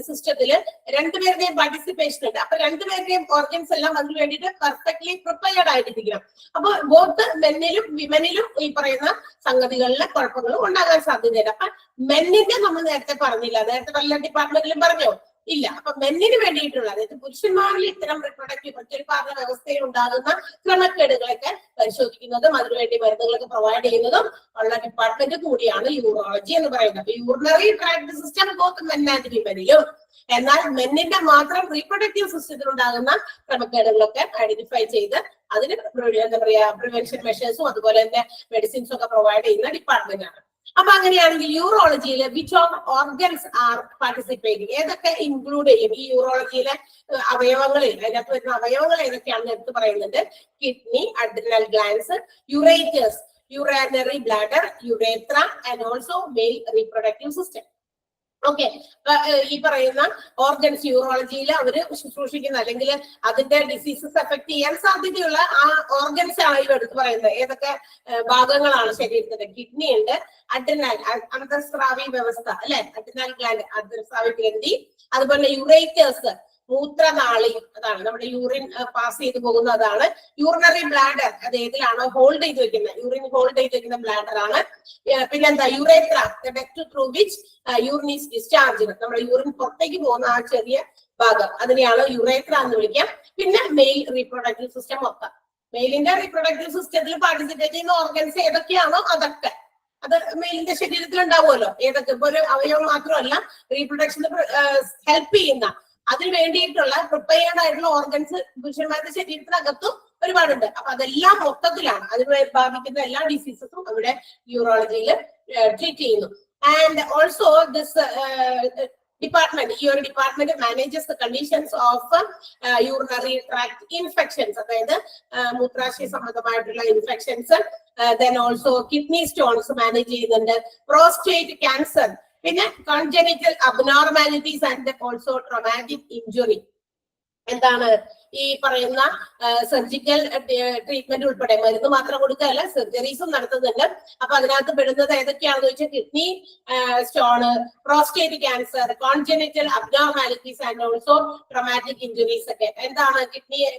സിസ്റ്റത്തില് രണ്ടുപേരുടെയും പാർട്ടിസിപ്പേഷൻ ഉണ്ട്. അപ്പൊ രണ്ടുപേരുടെയും ഓർഗൻസ് എല്ലാം അതിന് വേണ്ടിയിട്ട് പെർഫെക്റ്റ്ലി പ്രിപ്പയർഡ് ആയിട്ടിരിക്കണം. അപ്പൊ ബോത്ത് മെന്നിലും വിമനിലും ഈ പറയുന്ന സംഗതികളിലെ കുഴപ്പങ്ങളും ഉണ്ടാകാൻ സാധ്യതയുണ്ട്. അപ്പൊ മെന്നിന്റെ നമ്മൾ നേരത്തെ പറഞ്ഞില്ല, നേരത്തെ പല ഡിപ്പാർട്ട്മെന്റിലും പറഞ്ഞോ? ഇല്ല. അപ്പൊ മെന്നിന് വേണ്ടിയിട്ടുള്ള, അതായത് പുരുഷന്മാരിൽ ഇത്തരം റിപ്രൊഡക്റ്റീവ് പ്രത്യുൽപാദന വ്യവസ്ഥയിൽ ഉണ്ടാകുന്ന ക്രമക്കേടുകളൊക്കെ പരിശോധിക്കുന്നതും അതിനുവേണ്ടി മരുന്നുകളൊക്കെ പ്രൊവൈഡ് ചെയ്യുന്നതും ഉള്ള ഡിപ്പാർട്ട്മെന്റ് കൂടിയാണ് യൂറോളജി എന്ന് പറയുന്നത്. അപ്പൊ urinary tract system both men and വിമനിലും, എന്നാൽ മെന്നിന്റെ മാത്രം റീപ്രൊഡക്റ്റീവ് സിസ്റ്റത്തിൽ ഉണ്ടാകുന്ന ക്രമക്കേടുകളൊക്കെ ഐഡന്റിഫൈ ചെയ്ത് അതിന് എന്താ പറയാ പ്രിവെൻഷൻ മെഷേഴ്സും അതുപോലെ തന്നെ മെഡിസിൻസും ഒക്കെ പ്രൊവൈഡ് ചെയ്യുന്ന ഡിപ്പാർട്ട്മെന്റ് ആണ്. അപ്പൊ അങ്ങനെയാണെങ്കിൽ യൂറോളജിയിലെ which of organs are participating, ഏതൊക്കെ ഇൻക്ലൂഡ് ചെയ്യും ഈ യൂറോളജിയിലെ അവയവങ്ങളിൽ? അതിനകത്ത് വരുന്ന അവയവങ്ങൾ ഏതൊക്കെയാണെന്ന് എടുത്ത് പറയുന്നുണ്ട്. Kidney, adrenal glands, ureters, urinary bladder, urethra and also male reproductive system. Okay. ഈ പറയുന്ന ഓർഗൻസ് യൂറോളജിയിൽ അവര് ശുശ്രൂഷിക്കുന്ന അല്ലെങ്കിൽ അതിന്റെ ഡിസീസസ് എഫക്ട് ചെയ്യാൻ സാധ്യതയുള്ള ആ ഓർഗൻസ് ആണ് ഇവർ എടുത്ത് പറയുന്നത്. ഏതൊക്കെ ഭാഗങ്ങളാണ് ശരീരത്തിന്റെ? കിഡ്നി ഉണ്ട്, അഡ്രിനൽ അന്തസ്രാവി വ്യവസ്ഥ അല്ലെ, അഡ്രിനൽ ഗ്ലാൻഡ് അന്തസ്രാവി ഗ്രന്ഥി, അതുപോലെ യുറേറ്റേഴ്സ് മൂത്രനാളി, അതാണ് നമ്മുടെ യൂറിൻ പാസ് ചെയ്ത് പോകുന്ന, അതാണ് യൂറിനറി ബ്ലാഡർ. അത് ഏതിലാണോ ഹോൾഡ് ചെയ്ത് വെക്കുന്നത്, യൂറിൻ ഹോൾഡ് ചെയ്ത് വെക്കുന്ന ബ്ലാഡർ ആണ്. പിന്നെന്താ? യുറേത്ര, duct through which urine is discharge, നമ്മുടെ യൂറിൻ പുറത്തേക്ക് പോകുന്ന ആ ചെറിയ ഭാഗം, അതിനെയാണ് യുറേത്ര എന്ന് വിളിക്കാം. പിന്നെ മെയിൽ റീപ്രൊഡക്റ്റീവ് സിസ്റ്റം മൊത്തം. മെയിലിന്റെ റീപ്രൊഡക്റ്റീവ് സിസ്റ്റത്തിൽ പാർട്ടിസിപ്പേറ്റ് ചെയ്യുന്ന ഓർഗൻസ് ഏതൊക്കെയാണോ അതൊക്കെ അത് മെയിലിന്റെ ശരീരത്തിൽ ഉണ്ടാവുമല്ലോ. ഏതൊക്കെ? ഇപ്പൊ ഒരു അവയവം മാത്രമല്ല, റീപ്രൊഡക്ഷന് ഹെൽപ്പ് ചെയ്യുന്ന അതിന് വേണ്ടിയിട്ടുള്ള പ്രിപ്പയർഡ് ആയിട്ടുള്ള ഓർഗൻസ് പുരുഷന്മാരുടെ ശരീരത്തിനകത്തും ഒരുപാടുണ്ട്. അപ്പൊ അതെല്ലാം മൊത്തത്തിലാണ്, അതിന് ബാധിക്കുന്ന എല്ലാ ഡിസീസസും അവിടെ യൂറോളജിയിൽ ട്രീറ്റ് ചെയ്യുന്നു. ആൻഡ് ഓൾസോ ദിസ് ഡിപ്പാർട്ട്മെന്റ്, ഈ ഒരു department manages the conditions of urinary tract infections, അതായത് മൂത്രാശയ സംബന്ധമായിട്ടുള്ള infections. Then also kidney stones manage ചെയ്യുന്നുണ്ട്, പ്രോസ്റ്റേറ്റ് ക്യാൻസർ, പിന്നെ congenital abnormalities and also traumatic injury. എന്താണ് ഈ പറയുന്ന സർജിക്കൽ ട്രീറ്റ്മെന്റ് ഉൾപ്പെടെ, മരുന്ന് മാത്രം കൊടുക്കുകയല്ല, സർജറീസും നടത്തുന്നുണ്ട്. അപ്പൊ അതിനകത്ത് പെടുന്നത് ഏതൊക്കെയാണെന്ന് വെച്ചാൽ kidney stone, prostate cancer, congenital abnormalities and also traumatic injuries ഒക്കെ. എന്താണ്? കിഡ്നിയെ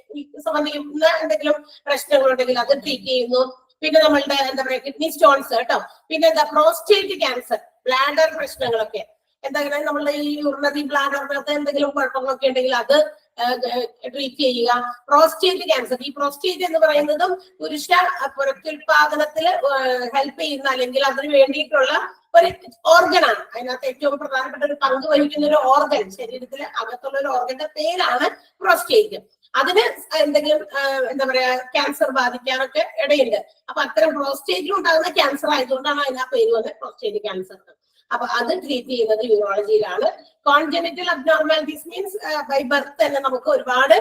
സംബന്ധിക്കുന്ന എന്തെങ്കിലും പ്രശ്നങ്ങളുണ്ടെങ്കിൽ അത് ട്രീറ്റ് ചെയ്യുന്നു. പിന്നെ നമ്മളുടെ എന്താ പറയാ കിഡ്നി സ്റ്റോൺസ് കേട്ടോ. പിന്നെ എന്താ? പ്രോസ്റ്റേറ്റ് ക്യാൻസർ, ബ്ലാഡർ പ്രശ്നങ്ങളൊക്കെ. എന്തെങ്കിലും നമ്മളുടെ ഈ യൂറിനറി ബ്ലാഡറിനകത്ത് എന്തെങ്കിലും കുഴപ്പങ്ങളൊക്കെ ഉണ്ടെങ്കിൽ അത് ട്രീറ്റ് ചെയ്യുക. പ്രോസ്റ്റേറ്റ് ക്യാൻസർ, ഈ പ്രോസ്റ്റേറ്റ് എന്ന് പറയുന്നതും പുരുഷ പ്രത്യുൽപാദനത്തിൽ ഹെൽപ്പ് ചെയ്യുന്ന അല്ലെങ്കിൽ അതിന് വേണ്ടിയിട്ടുള്ള ഒരു ഓർഗനാണ്. അതിനകത്ത് ഏറ്റവും പ്രധാനപ്പെട്ട ഒരു പങ്ക് വഹിക്കുന്ന ഒരു ഓർഗൻ, ശരീരത്തിലെ അകത്തുള്ള ഒരു ഓർഗന്റെ പേരാണ് പ്രോസ്റ്റേറ്റ്. അതിന് എന്തെങ്കിലും എന്താ പറയാ ക്യാൻസർ ബാധിക്കാനൊക്കെ ഇടയുണ്ട്. അപ്പൊ അത്തരം പ്രോസ്റ്റേറ്റിൽ ഉണ്ടാകുന്ന ക്യാൻസർ ആയതുകൊണ്ടാണ് അതിനാ പേര് വന്നത് പ്രോസ്റ്റേറ്റ് ക്യാൻസർ. അപ്പൊ അത് ട്രീറ്റ് ചെയ്യുന്നത് യൂറോളജിയിലാണ്. കോൺജനിറ്റൽ അബ്നോർമാലിറ്റീസ് മീൻസ് ബൈ ബർത്ത് തന്നെ നമുക്ക് ഒരുപാട്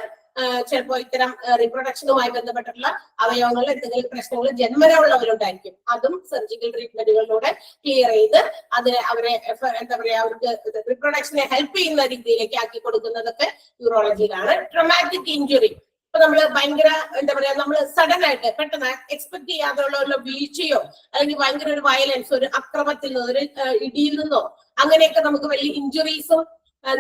ചിലപ്പോ ഇത്തരം റീപ്രൊഡക്ഷനുമായി ബന്ധപ്പെട്ടിട്ടുള്ള അവയവങ്ങളിൽ എന്തെങ്കിലും പ്രശ്നങ്ങൾ ജന്മന ഉള്ളവരുണ്ടായിരിക്കും. അതും സർജിക്കൽ ട്രീറ്റ്മെന്റുകളിലൂടെ ക്ലിയർ ചെയ്ത് അതിനെ അവരെ എന്താ പറയാ അവർക്ക് റീപ്രൊഡക്ഷനെ ഹെൽപ്പ് ചെയ്യുന്ന രീതിയിലേക്ക് ആക്കി കൊടുക്കുന്നതൊക്കെ യൂറോളജിയിലാണ്. ട്രോമാറ്റിക് ഇഞ്ചുറി, ഇപ്പൊ നമ്മള് ഭയങ്കര എന്താ പറയാ, നമ്മള് സഡൻ ആയിട്ട് പെട്ടെന്ന് എക്സ്പെക്ട് ചെയ്യാതെയുള്ള വീഴ്ചയോ അല്ലെങ്കിൽ ഭയങ്കര ഒരു വയലൻസ്, ഒരു അക്രമത്തിൽ നിന്നോ ഒരു ഇടിയിൽ നിന്നോ അങ്ങനെയൊക്കെ നമുക്ക് വലിയ ഇഞ്ചുറീസും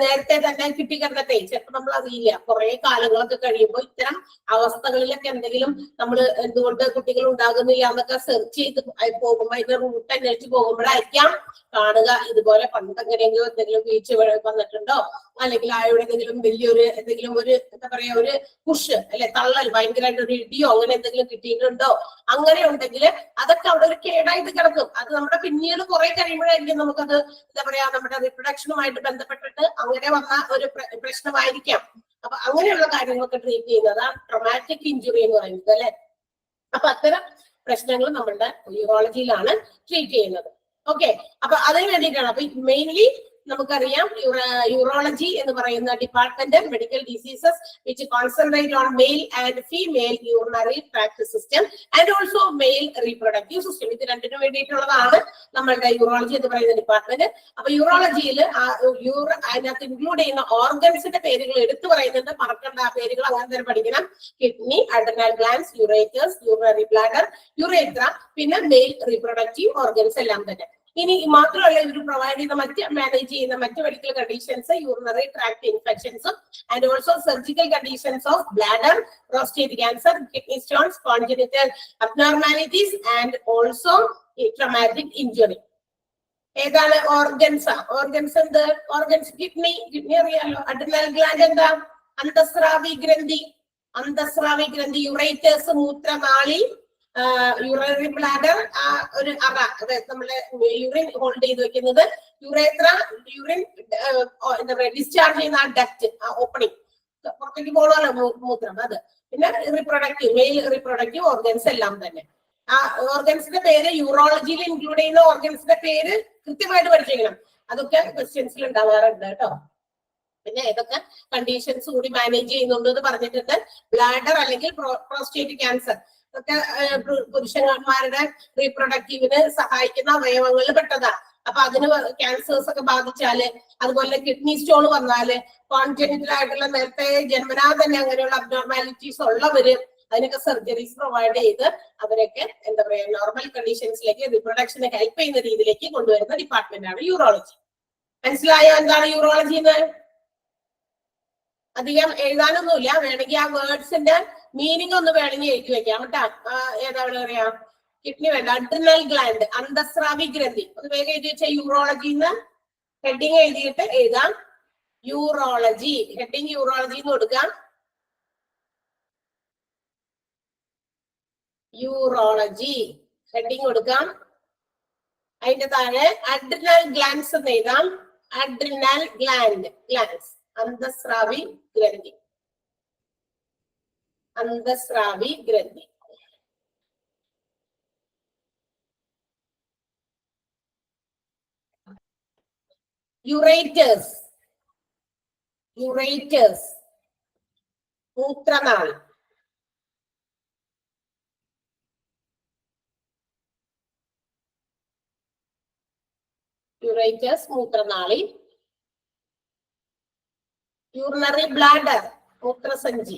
നേരത്തെ തന്നെ കിട്ടിക്കിടന്നിട്ടേ ചിലപ്പോൾ നമ്മൾ അറിയില്ല. കുറെ കാലങ്ങളൊക്കെ കഴിയുമ്പോൾ ഇത്തരം അവസ്ഥകളിലൊക്കെ എന്തെങ്കിലും നമ്മൾ എന്തുകൊണ്ട് കുട്ടികൾ ഉണ്ടാകുന്നില്ല എന്നൊക്കെ സെർച്ച് ചെയ്ത് പോകുമ്പോൾ അതിന്റെ റൂട്ട് അന്വേഷിച്ച് പോകുമ്പോഴായിരിക്കാം കാണുക ഇതുപോലെ പണ്ടെങ്ങനെയെങ്കിലും എന്തെങ്കിലും വീഴ്ച വന്നിട്ടുണ്ടോ, അല്ലെങ്കിൽ എവിടെയെങ്കിലും വലിയൊരു എന്തെങ്കിലും ഒരു എന്താ പറയാ ഒരു പുഷ് അല്ലെ തള്ളൽ, ഭയങ്കരമായിട്ട് ഒരു ഇടിയോ അങ്ങനെ എന്തെങ്കിലും കിട്ടിയിട്ടുണ്ടോ. അങ്ങനെ ഉണ്ടെങ്കിൽ അതൊക്കെ അവിടെ ഒരു കേടായിട്ട് കിടക്കും. അത് നമ്മുടെ പിന്നീട് കുറെ കഴിയുമ്പോഴായിരിക്കും നമുക്കത് എന്താ പറയാ നമ്മുടെ റിപ്രൊഡക്ഷനുമായിട്ട് ബന്ധപ്പെട്ടിട്ട് അങ്ങനെ വന്ന ഒരു പ്രശ്നമായിരിക്കാം. അപ്പൊ അങ്ങനെയുള്ള കാര്യങ്ങളൊക്കെ ട്രീറ്റ് ചെയ്യുന്നത് ട്രോമാറ്റിക് ഇഞ്ചുറി എന്ന് പറയുന്നത് അല്ലെ. അപ്പൊ അത്തരം പ്രശ്നങ്ങൾ നമ്മളുടെ യൂറോളജിയിലാണ് ട്രീറ്റ് ചെയ്യുന്നത്. ഓക്കെ, അപ്പൊ അതിന് വേണ്ടിയിട്ടാണ്. അപ്പൊ മെയിൻലി നമുക്കറിയാം യൂറോളജി എന്ന് പറയുന്ന department medical diseases which concentrate on male and female urinary tract system and also male reproductive system. ഇത് രണ്ടിനും വേണ്ടിയിട്ടുള്ളതാണ് നമ്മളുടെ യൂറോളജി എന്ന് പറയുന്ന ഡിപ്പാർട്ട്മെന്റ്. അപ്പൊ യൂറോളജിയിൽ അതിനകത്ത് ഇൻക്ലൂഡ് ചെയ്യുന്ന ഓർഗൻസിന്റെ പേരുകൾ എടുത്തു പറയുന്നുണ്ട്, മറക്കേണ്ട ആ പേരുകൾ അങ്ങനെ തന്നെ പഠിക്കണം. Kidney, adrenal glands, ureters, urinary bladder, urethra, പിന്നെ മെയിൽ റീപ്രൊഡക്റ്റീവ് ഓർഗൻസ് എല്ലാം തന്നെ. ഇനി മാത്രമല്ല ഇവർ പ്രൊവൈഡ് ചെയ്യുന്ന മാനേജ് ചെയ്യുന്ന മറ്റ് മെഡിക്കൽ കണ്ടീഷൻസ് യൂറിനറി ട്രാക്ട് ഇൻഫെക്ഷൻസും and also surgical conditions of bladder, prostate cancer, kidney stones, congenital abnormalities and also traumatic injury. ഏതാണ് ഓർഗൻസ്? ഓർഗൻസ് എന്ത്? ഓർഗൻസ് കിഡ്നി അറിയാലോ. അഡ്രിനൽ ഗ്ലാൻഡ് എന്താ? അന്തസ്രാവി ഗ്രന്ഥി, യുറേറ്റേഴ്സ് മൂത്രനാളി, യൂറിനറി ബ്ലാഡർ ഒരു അറ, അതായത് നമ്മളെ യൂറിൻ ഹോൾഡ് ചെയ്ത് വെക്കുന്നത്, യുറേത്ര യൂറിൻ എന്താ പറയാ ഡിസ്ചാർജ് ചെയ്യുന്ന ആ ഡക്റ്റ്, ആ ഓപ്പണിംഗ് പുറത്തേക്ക് പോകണമല്ലോ മൂത്രം, അത്. പിന്നെ റീപ്രൊഡക്റ്റീവ് മെയിൽ റീപ്രൊഡക്റ്റീവ് ഓർഗൻസ് എല്ലാം തന്നെ. ആ ഓർഗൻസിന്റെ പേര് യൂറോളജിയിൽ ഇൻക്ലൂഡ് ചെയ്യുന്ന ഓർഗൻസിന്റെ പേര് കൃത്യമായിട്ട് പഠിച്ചിരിക്കണം. അതൊക്കെ ക്വസ്റ്റ്യൻസിൽ ഉണ്ടാവാറുണ്ട് കേട്ടോ. പിന്നെ ഏതൊക്കെ കണ്ടീഷൻസ് കൂടി മാനേജ് ചെയ്യുന്നുണ്ട് എന്ന് പറഞ്ഞിട്ടുണ്ട്. ബ്ലാഡർ അല്ലെങ്കിൽ പ്രോസ്റ്റേറ്റ് ക്യാൻസർ ഒക്കെ പുരുഷന്മാരുടെ റീപ്രൊഡക്റ്റീവിന് സഹായിക്കുന്ന അവയവങ്ങളിൽ പെട്ടതാണ്. അപ്പൊ അതിന് ക്യാൻസേഴ്സ് ഒക്കെ ബാധിച്ചാല്, അതുപോലെ കിഡ്നി സ്റ്റോൺ വന്നാല്, കോൺജനിറ്റൽ ആയിട്ടുള്ള നേരത്തെ ജന്മനാ തന്നെ അങ്ങനെയുള്ള അബ്നോർമാലിറ്റീസ് ഉള്ളവര് അതിനൊക്കെ സർജറീസ് പ്രൊവൈഡ് ചെയ്ത് അവരൊക്കെ എന്താ പറയാ നോർമൽ കണ്ടീഷൻസിലേക്ക് റീപ്രൊഡക്ഷനെ ഹെൽപ്പ് ചെയ്യുന്ന രീതിയിലേക്ക് കൊണ്ടുവരുന്ന ഡിപ്പാർട്ട്മെന്റ് ആണ് യൂറോളജി. മനസ്സിലായോ എന്താണ് യൂറോളജി എന്ന്? അധികം എഴുതാനൊന്നുമില്ല, വേണമെങ്കിൽ ആ വേർഡ്സിന്റെ മീനിങ് ഒന്ന് വേണമെങ്കിൽ എഴുതി വെക്കാം കേട്ടാ. ഏതാ പറയാ, കിഡ്നി വേണ്ട, അഡ്രിനൽ ഗ്ലാൻഡ്, അന്തസ്രാവി ഗ്രന്ഥി, ഒന്ന് വേഗം എഴുതി വെച്ചാൽ യൂറോളജിന്ന് ഹെഡിങ് എഴുതിയിട്ട് എഴുതാം. യൂറോളജി ഹെഡിങ് യൂറോളജി എന്ന് കൊടുക്കാം. യൂറോളജി ഹെഡിങ് കൊടുക്കാം. അതിന്റെ താഴെ അഡ്രിനൽ ഗ്ലാൻഡ്സ് എന്ന് എഴുതാം. അഡ്രിനൽ ഗ്ലാൻഡ്സ് അന്തസ്രാവി ഗ്രന്ഥി, അന്തസ്രാവി ഗ്രന്ഥി. യുറേറ്റേഴ്സ് മൂത്രനാളി. യുറേറ്റേഴ്സ് മൂത്രനാളി. യൂറിനറി ബ്ലാഡർ മൂത്രസഞ്ചി,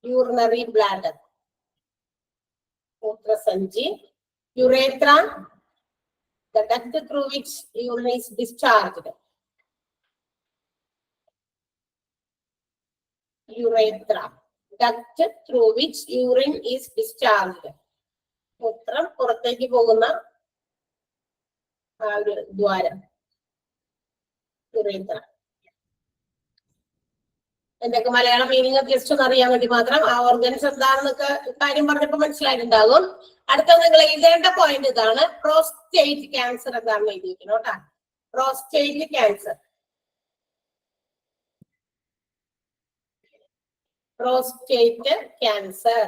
യൂറിനറി ബ്ലാഡർ മൂത്രസഞ്ചി. Urethra, the duct through which urine is discharged. Urethra, duct through which urine is discharged. മൂത്രം പുറത്തേക്ക് പോകുന്ന ആ ഒരു ദ്വാരം, യുറേത്ര. എന്തൊക്കെ മലയാളം മീനിങ് ജസ്റ്റ് ഒന്ന് അറിയാൻ വേണ്ടി മാത്രം. ആ ഓർഗൻസ് എന്താണെന്നൊക്കെ കാര്യം പറഞ്ഞപ്പോ മനസ്സിലായിട്ടുണ്ടാകും. അടുത്ത നിങ്ങൾ എഴുതേണ്ട പോയിന്റ് ഇതാണ്, പ്രോസ്റ്റേറ്റ് ക്യാൻസർ എന്താണെന്ന് എഴുതിയിരിക്കണം കേട്ടാ. പ്രോസ്റ്റേറ്റ് ക്യാൻസർ, പ്രോസ്റ്റേറ്റ് ക്യാൻസർ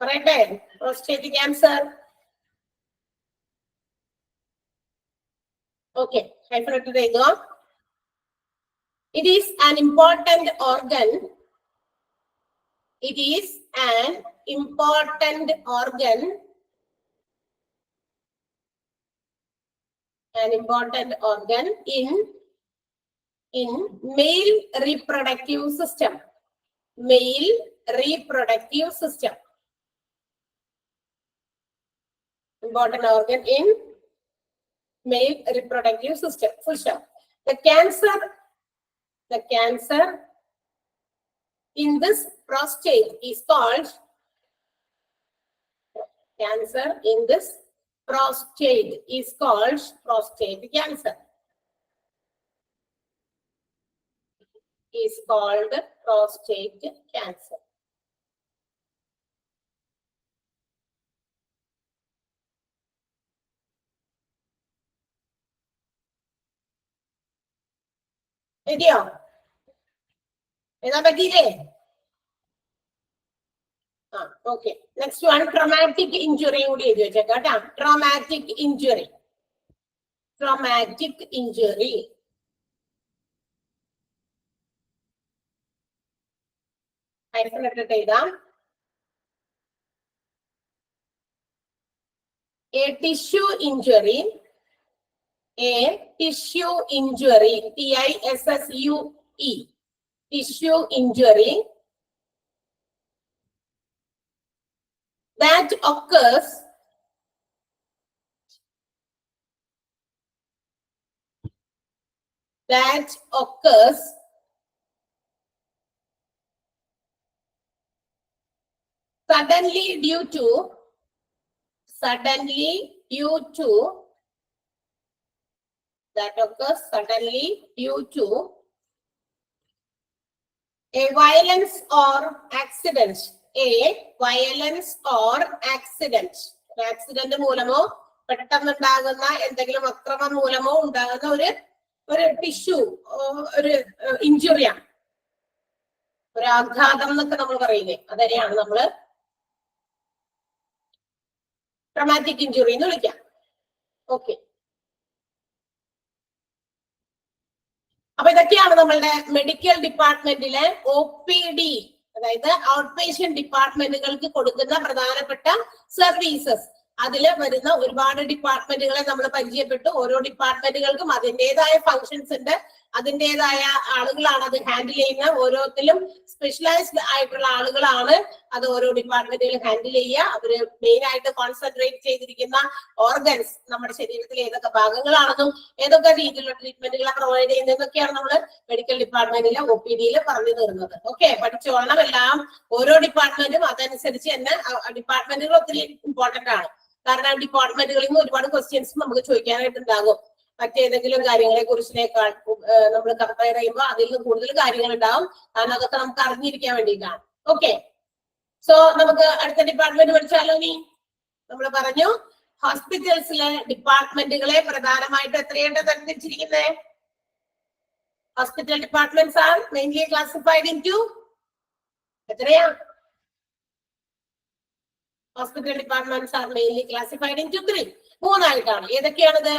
പറയട്ടെ. പ്രോസ്റ്റേറ്റ് ക്യാൻസർ ഓക്കെ, ഹൈഫനേറ്റഡ് എഴുതുക. It is an important organ. It is an important organ an important organ in male reproductive system. Male reproductive system. Important organ in male reproductive system. Full stop. The cancer in this prostate is called prostate cancer. Is called prostate cancer. എഴുതിയോ? എഴുതാൻ പറ്റിയില്ലേ? Okay. Next one traumatic injury കൂടി എഴുതി വെച്ചേക്കാം കേട്ടോ. Traumatic injury. എഴുതാം. A tissue injury, tissue injury that occurs suddenly due to a violence or accident. Accident മൂലമോ പെട്ടെന്നുണ്ടാകുന്ന എന്തെങ്കിലും അക്രമം മൂലമോ ഉണ്ടാകുന്ന ഒരു ടിഷ്യൂ, ഒരു ഇഞ്ചുറിയാണ്, ഒരു ആഘാതം എന്നൊക്കെ നമ്മൾ പറയില്ലേ, അതിനെയാണ് നമ്മള് ട്രോമാറ്റിക് ഇഞ്ചുറി എന്ന് വിളിക്കാം. ഓക്കെ. അപ്പൊ ഇതൊക്കെയാണ് നമ്മളുടെ മെഡിക്കൽ ഡിപ്പാർട്ട്മെന്റിലെ OPD, അതായത് ഔട്ട് പേഷ്യന്റ് ഡിപ്പാർട്ട്മെന്റുകൾക്ക് കൊടുക്കുന്ന പ്രധാനപ്പെട്ട സർവീസസ്. അതിൽ വരുന്ന ഒരുപാട് ഡിപ്പാർട്ട്മെന്റുകളെ നമ്മൾ പരിചയപ്പെട്ടു. ഓരോ ഡിപ്പാർട്ട്മെന്റുകൾക്കും അതിൻ്റെതായ ഫങ്ഷൻസ് ഉണ്ട്, അതിൻ്റെതായ ആളുകളാണ് അത് ഹാൻഡിൽ ചെയ്യുന്ന. ഓരോത്തിലും സ്പെഷ്യലൈസ്ഡ് ആയിട്ടുള്ള ആളുകളാണ് അത് ഓരോ ഡിപ്പാർട്ട്മെന്റുകൾ ഹാൻഡിൽ ചെയ്യുക. അവര് മെയിൻ ആയിട്ട് കോൺസെൻട്രേറ്റ് ചെയ്തിരിക്കുന്ന ഓർഗൻസ്, നമ്മുടെ ശരീരത്തിലെ ഏതൊക്കെ ഭാഗങ്ങളാണെന്നും ഏതൊക്കെ രീതിയിലുള്ള ട്രീറ്റ്മെന്റുകളെ പ്രൊവൈഡ് ചെയ്യുന്നതൊക്കെയാണ് നമ്മൾ മെഡിക്കൽ ഡിപ്പാർട്ട്മെന്റിലെ OPD പറഞ്ഞു തരുന്നത്. ഓക്കെ, പഠിച്ചോളണം എല്ലാം. ഓരോ ഡിപ്പാർട്ട്മെന്റും അതനുസരിച്ച് തന്നെ ഡിപ്പാർട്ട്മെന്റുകൾ ഒത്തിരി ഇമ്പോർട്ടന്റ് ആണ്. കാരണം ഡിപ്പാർട്ട്മെന്റുകളിൽ നിന്ന് ഒരുപാട് ക്വസ്റ്റ്യൻസ് നമുക്ക് ചോദിക്കാനായിട്ടുണ്ടാകും. മറ്റേതെങ്കിലും കാര്യങ്ങളെ കുറിച്ചിനേക്കാൾ നമ്മൾ കമ്പയർ ചെയ്യുമ്പോൾ അതിൽ നിന്ന് കൂടുതൽ കാര്യങ്ങൾ ഉണ്ടാവും. കാരണം അതൊക്കെ നമുക്ക് അറിഞ്ഞിരിക്കാൻ വേണ്ടിയിട്ടാണ്. ഓക്കെ, സോ നമുക്ക് അടുത്ത ഡിപ്പാർട്ട്മെന്റ് പഠിച്ചാലോ? നീ നമ്മൾ പറഞ്ഞു ഹോസ്പിറ്റൽസിലെ ഡിപ്പാർട്ട്മെന്റുകളെ പ്രധാനമായിട്ട് എത്രയായിട്ട് തരംതിരിച്ചിരിക്കുന്നത്? Hospital departments are mainly classified into എത്രയാ? Hospital departments are mainly classified into 3. മൂന്നായിട്ടാണ്. ഏതൊക്കെയാണത്?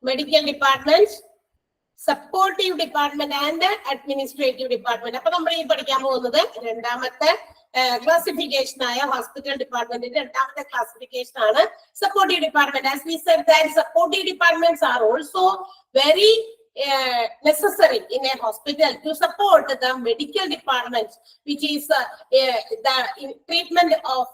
Medical department, supportive department and administrative department. അപ്പൊ നമ്മൾ ഈ പഠിക്കാൻ പോകുന്നത് രണ്ടാമത്തെ ക്ലാസിഫിക്കേഷൻ ആയ ഹോസ്പിറ്റൽ ഡിപ്പാർട്ട്മെന്റിന്റെ രണ്ടാമത്തെ ക്ലാസിഫിക്കേഷൻ ആണ് supportive department. As we said that supportive departments are also very necessary in a hospital to support the medical department, which is the treatment of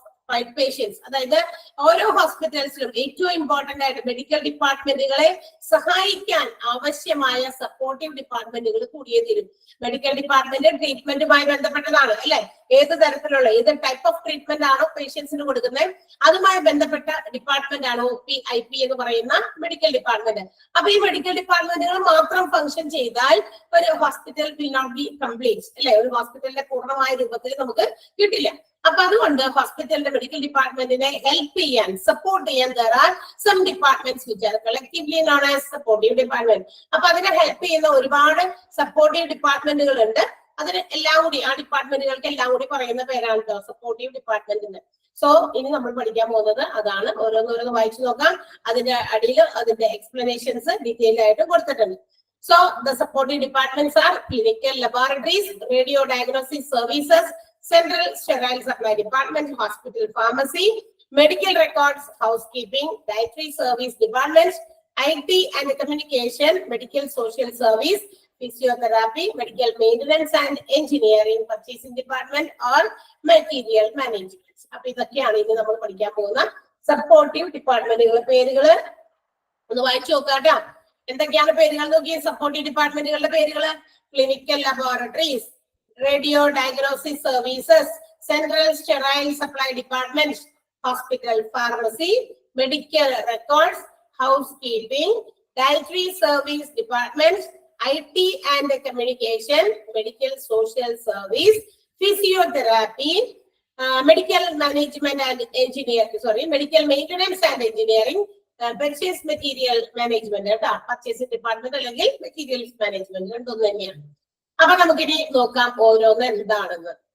patients. അതായത് ഓരോ ഹോസ്പിറ്റൽസിലും ഏറ്റവും ഇമ്പോർട്ടന്റ് ആയിട്ട് മെഡിക്കൽ ഡിപ്പാർട്ട്മെന്റുകളെ സഹായിക്കാൻ ആവശ്യമായ സപ്പോർട്ടീവ് ഡിപ്പാർട്ട്മെന്റുകൾ കൂടിയേ തീരും. മെഡിക്കൽ ഡിപ്പാർട്ട്മെന്റ് ട്രീറ്റ്മെന്റുമായി ബന്ധപ്പെട്ടതാണ് അല്ലെ? ഏത് തരത്തിലുള്ള ഏത് ടൈപ്പ് ഓഫ് ട്രീറ്റ്മെന്റ് ആണോ പേഷ്യൻസിന് കൊടുക്കുന്നത് അതുമായി ബന്ധപ്പെട്ട ഡിപ്പാർട്ട്മെന്റ് ആണ് OP, IP എന്ന് പറയുന്ന മെഡിക്കൽ ഡിപ്പാർട്ട്മെന്റ്. അപ്പൊ ഈ മെഡിക്കൽ ഡിപ്പാർട്ട്മെന്റുകൾ മാത്രം ഫംഗ്ഷൻ ചെയ്താൽ ഒരു hospital will not be complete അല്ലെ? ഒരു ഹോസ്പിറ്റലിന്റെ പൂർണ്ണമായ രൂപത്തിൽ നമുക്ക് കിട്ടില്ല. അപ്പൊ അതുകൊണ്ട് ഹോസ്പിറ്റലിന്റെ മെഡിക്കൽ ഡിപ്പാർട്ട്മെന്റിനെ ഹെൽപ്പ് ചെയ്യാൻ, സപ്പോർട്ട് ചെയ്യാൻ there are some departments which are collectively known as supportive department. അപ്പൊ അതിനെ ഹെൽപ്പ് ചെയ്യുന്ന ഒരുപാട് സപ്പോർട്ടീവ് ഡിപ്പാർട്ട്മെന്റുകൾ ഉണ്ട്. അതിന് എല്ലാം കൂടി ആ ഡിപ്പാർട്ട്മെന്റുകൾക്ക് എല്ലാം കൂടി പറയുന്ന പേരാണ് സപ്പോർട്ടീവ് ഡിപ്പാർട്ട്മെന്റിന്. സോ ഇനി നമ്മൾ പഠിക്കാൻ പോകുന്നത് അതാണ്. ഓരോന്നോരോന്ന് വായിച്ചു നോക്കാം. അതിന്റെ അടിയിൽ അതിന്റെ എക്സ്പ്ലനേഷൻസ് ഡീറ്റെയിൽ ആയിട്ട് കൊടുത്തിട്ടുണ്ട്. So the supporting departments are clinical laboratories, radio diagnosis services, central sterile supply department, hospital pharmacy, medical records, housekeeping, dietary service department, IT and communication, medical social service, physiotherapy, medical maintenance and engineering, purchasing department or material management. അപ്പൊ ഇതൊക്കെയാണ് ഇനി നമ്മൾ പഠിക്കാൻ പോകുന്ന supportive ഡിപ്പാർട്ട്മെന്റുകളുടെ പേരുകള്. ഒന്ന് വായിച്ചു നോക്കാട്ടോ. എന്തൊക്കെയാണ് പേരുകൾ നോക്കിയ സപ്പോർട്ടീവ് ഡിപ്പാർട്ട്മെന്റുകളുടെ പേരുകള്? Clinical laboratories, radio diagnosis services, central sterile supply department, hospital pharmacy, medical records, housekeeping, dietary service department, IT and communication, medical social service, physiotherapy, medical management and medical maintenance and engineering, purchase material management, purchase department അല്ലെങ്കിൽ materials management രണ്ടൊന്നും തന്നെയാണ്. അപ്പൊ നമുക്കിനി നോക്കാം ഓരോന്ന്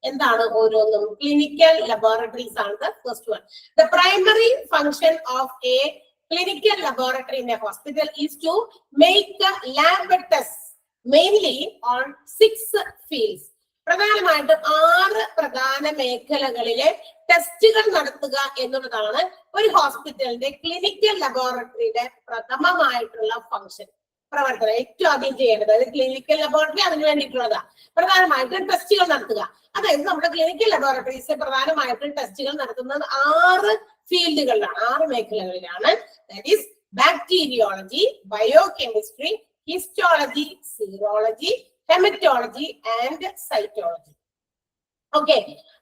എന്താണ് ഓരോന്നും. Clinical laboratories ആണ് the first one. The primary function of a clinical laboratory in a hospital is to make lab tests mainly on 6 fields. പ്രധാനമായിട്ടും 6 പ്രധാന മേഖലകളിലെ ടെസ്റ്റുകൾ നടത്തുക എന്നുള്ളതാണ് ഒരു ഹോസ്പിറ്റലിന്റെ ക്ലിനിക്കൽ ലബോറട്ടറിയുടെ പ്രഥമമായിട്ടുള്ള ഫംഗ്ഷൻ, പ്രവർത്തനം. ഏറ്റവും ആദ്യം ചെയ്യേണ്ടത് അത് ക്ലിനിക്കൽ ലബോറട്ടറി അതിന് വേണ്ടിയിട്ടുള്ളതാണ്. പ്രധാനമായിട്ടും ടെസ്റ്റുകൾ നടത്തുക. അതായത് നമ്മുടെ ക്ലിനിക്കൽ ലബോറട്ടറീസ് പ്രധാനമായിട്ടും ടെസ്റ്റുകൾ നടത്തുന്നത് 6 ഫീൽഡുകളിലാണ്, 6 മേഖലകളിലാണ്. That is bacteriology, biochemistry, histology, serology, haematology and cytology. Okay,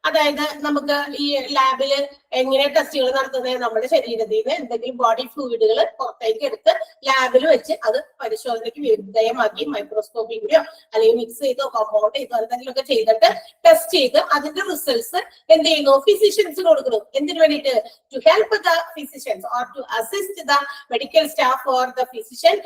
അതായത് നമുക്ക് ഈ ലാബില് എങ്ങനെ ടെസ്റ്റുകൾ നടത്തുന്നത്? നമ്മുടെ ശരീരത്തിൽ നിന്ന് എന്തെങ്കിലും ബോഡി ഫ്ലൂയിഡുകൾ പുറത്തേക്ക് എടുത്ത് ലാബിൽ വെച്ച് അത് പരിശോധനയ്ക്ക് വിധേയമാക്കി മൈക്രോസ്കോപ്പിൽ കൂടിയോ അല്ലെങ്കിൽ മിക്സ് ചെയ്തോ കോമ്പൗണ്ട് ചെയ്തോ എന്തെങ്കിലുമൊക്കെ ചെയ്തിട്ട് ടെസ്റ്റ് ചെയ്ത് അതിന്റെ റിസൾട്ട്സ് എന്ത് ചെയ്യുന്നു? ഫിസിഷ്യൻസിന് കൊടുക്കുന്നു. എന്തിനു വേണ്ടിയിട്ട്? To help the physicians or to assist the medical staff or the physician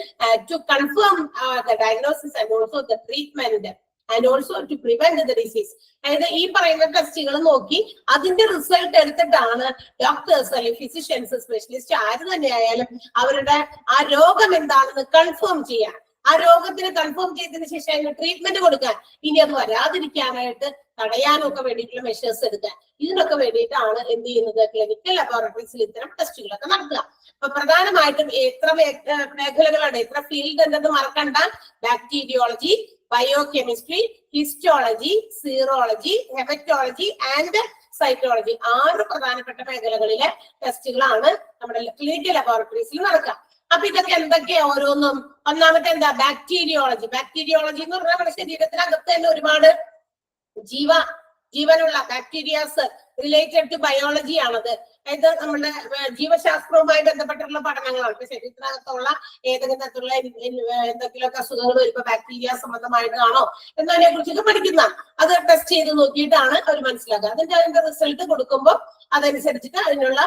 to confirm the diagnosis and also the treatment and also to prevent the disease. അതായത് ഈ പറയുന്ന ടെസ്റ്റുകൾ നോക്കി അതിന്റെ റിസൾട്ട് എടുത്തിട്ടാണ് ഡോക്ടേഴ്സ് അല്ലെങ്കിൽ ഫിസിഷ്യൻസ്, സ്പെഷ്യലിസ്റ്റ് ആര് തന്നെ ആയാലും അവരുടെ ആ രോഗം എന്താണെന്ന് കൺഫേം ചെയ്യാൻ, ആ രോഗത്തിന് കൺഫേം ചെയ്തതിന് ശേഷം അതിന് ട്രീറ്റ്മെന്റ് കൊടുക്കാൻ, ഇനി അത് വരാതിരിക്കാനായിട്ട് തടയാനൊക്കെ വേണ്ടിയിട്ടുള്ള മെഷേഴ്സ് എടുക്കാൻ, ഇതിനൊക്കെ വേണ്ടിയിട്ടാണ് എന്ത് ചെയ്യുന്നത്? ക്ലിനിക്കൽ ലബോറട്ടറീസിൽ ഇത്തരം ടെസ്റ്റുകളൊക്കെ നടത്തുക. അപ്പൊ പ്രധാനമായിട്ടും എത്ര മേഖലകളാണ്, എത്ര ഫീൽഡ് ഉണ്ടെന്ന് മറക്കണ്ട. Bacteriology, biochemistry, histology, serology, haematology and cytology. 6 പ്രധാനപ്പെട്ട മേഖലകളിലെ ടെസ്റ്റുകളാണ് നമ്മുടെ ക്ലിനിക്കൽ ലബോറട്ടറീസിൽ നടക്കുക. അപ്പൊ ഇതൊക്കെ എന്തൊക്കെയാ ഓരോന്നും? ഒന്നാമത്തെ എന്താ? ബാക്ടീരിയോളജി. ബാക്ടീരിയോളജി എന്ന് പറഞ്ഞാൽ നമ്മുടെ ശരീരത്തിനകത്ത് തന്നെ ഒരുപാട് ജീവനുള്ള ബാക്ടീരിയാസ് റിലേറ്റഡ് ടു ബയോളജി ആണത്. അതായത് നമ്മുടെ ജീവശാസ്ത്രവുമായി ബന്ധപ്പെട്ടിട്ടുള്ള പഠനങ്ങളാണ്. ഇപ്പൊ ശരീരത്തിനകത്തുള്ള ഏതെങ്കിലും തരത്തിലുള്ള എന്തെങ്കിലുമൊക്കെ അസുഖങ്ങൾ വരുമ്പോ ബാക്ടീരിയ സംബന്ധമായിട്ടാണോ എന്നതിനെ കുറിച്ചൊക്കെ പഠിക്കുന്ന അത് ടെസ്റ്റ് ചെയ്ത് നോക്കിയിട്ടാണ് അവർ മനസ്സിലാക്കുക. അതിന്റെ റിസൾട്ട് കൊടുക്കുമ്പോൾ അതനുസരിച്ചിട്ട് അതിനുള്ള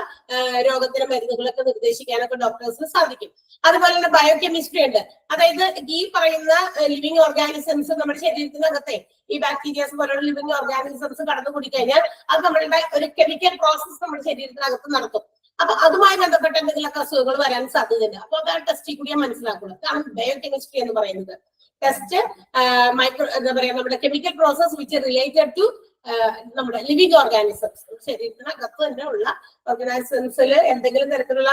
രോഗത്തിന് മരുന്നുകളൊക്കെ നിർദ്ദേശിക്കാനൊക്കെ ഡോക്ടേഴ്സിന് സാധിക്കും. അതുപോലെ തന്നെ ബയോകെമിസ്ട്രി ഉണ്ട്. അതായത് ഈ പറയുന്ന ലിവിങ് ഓർഗാനിസംസ് നമ്മുടെ ശരീരത്തിനകത്തെ ഈ ബാക്ടീരിയാസ് പോലുള്ള ലിവിങ് ഓർഗാനിസംസ് കടന്നു കൂടി കഴിഞ്ഞാൽ അത് നമ്മളുടെ ഒരു കെമിക്കൽ പ്രോസസ് നമ്മുടെ ശരീരത്തിനകത്ത് നടത്തും. അപ്പൊ അതുമായി ബന്ധപ്പെട്ട എന്തെങ്കിലുമൊക്കെ അസുഖങ്ങൾ വരാൻ സാധ്യതയുണ്ട്. അപ്പൊ അത് ടെസ്റ്റിൽ കൂടി മനസ്സിലാക്കുന്നത്. അതാണ് ബയോകെമിസ്ട്രി എന്ന് പറയുന്നത്. ടെസ്റ്റ് എന്താ പറയാ, നമ്മുടെ chemical process which related to നമ്മുടെ ലിവിങ് ഓർഗാനിസംസ്, ശരീരത്തിനകത്ത് തന്നെ ഉള്ള ഓർഗാനിസംസിൽ എന്തെങ്കിലും തരത്തിലുള്ള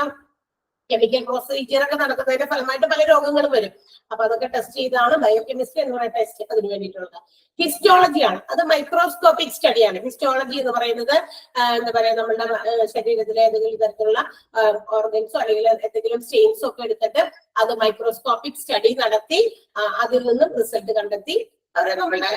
കെമിക്കൽ പ്രൊസീജിയറൊക്കെ നടക്കുന്നതിന്റെ ഫലമായിട്ട് പല രോഗങ്ങളും വരും. അപ്പൊ അതൊക്കെ ടെസ്റ്റ് ചെയ്താണ് ബയോകെമിസ്ട്രി എന്ന് പറയുന്ന ടെസ്റ്റ് അതിന് വേണ്ടിയിട്ടുള്ളത്. ഹിസ്റ്റോളജിയാണ്, അത് മൈക്രോസ്കോപ്പിക് സ്റ്റഡിയാണ്. ഹിസ്റ്റോളജി എന്ന് പറയുന്നത് എന്താ പറയാ, നമ്മളുടെ ശരീരത്തിലെ ഏതെങ്കിലും തരത്തിലുള്ള ഓർഗൻസോ അല്ലെങ്കിൽ എന്തെങ്കിലും സ്റ്റെയിൻസോ ഒക്കെ എടുത്തിട്ട് അത് മൈക്രോസ്കോപ്പിക് സ്റ്റഡി നടത്തി അതിൽ നിന്നും റിസൾട്ട് കണ്ടെത്തി അവരെ നമ്മളുടെ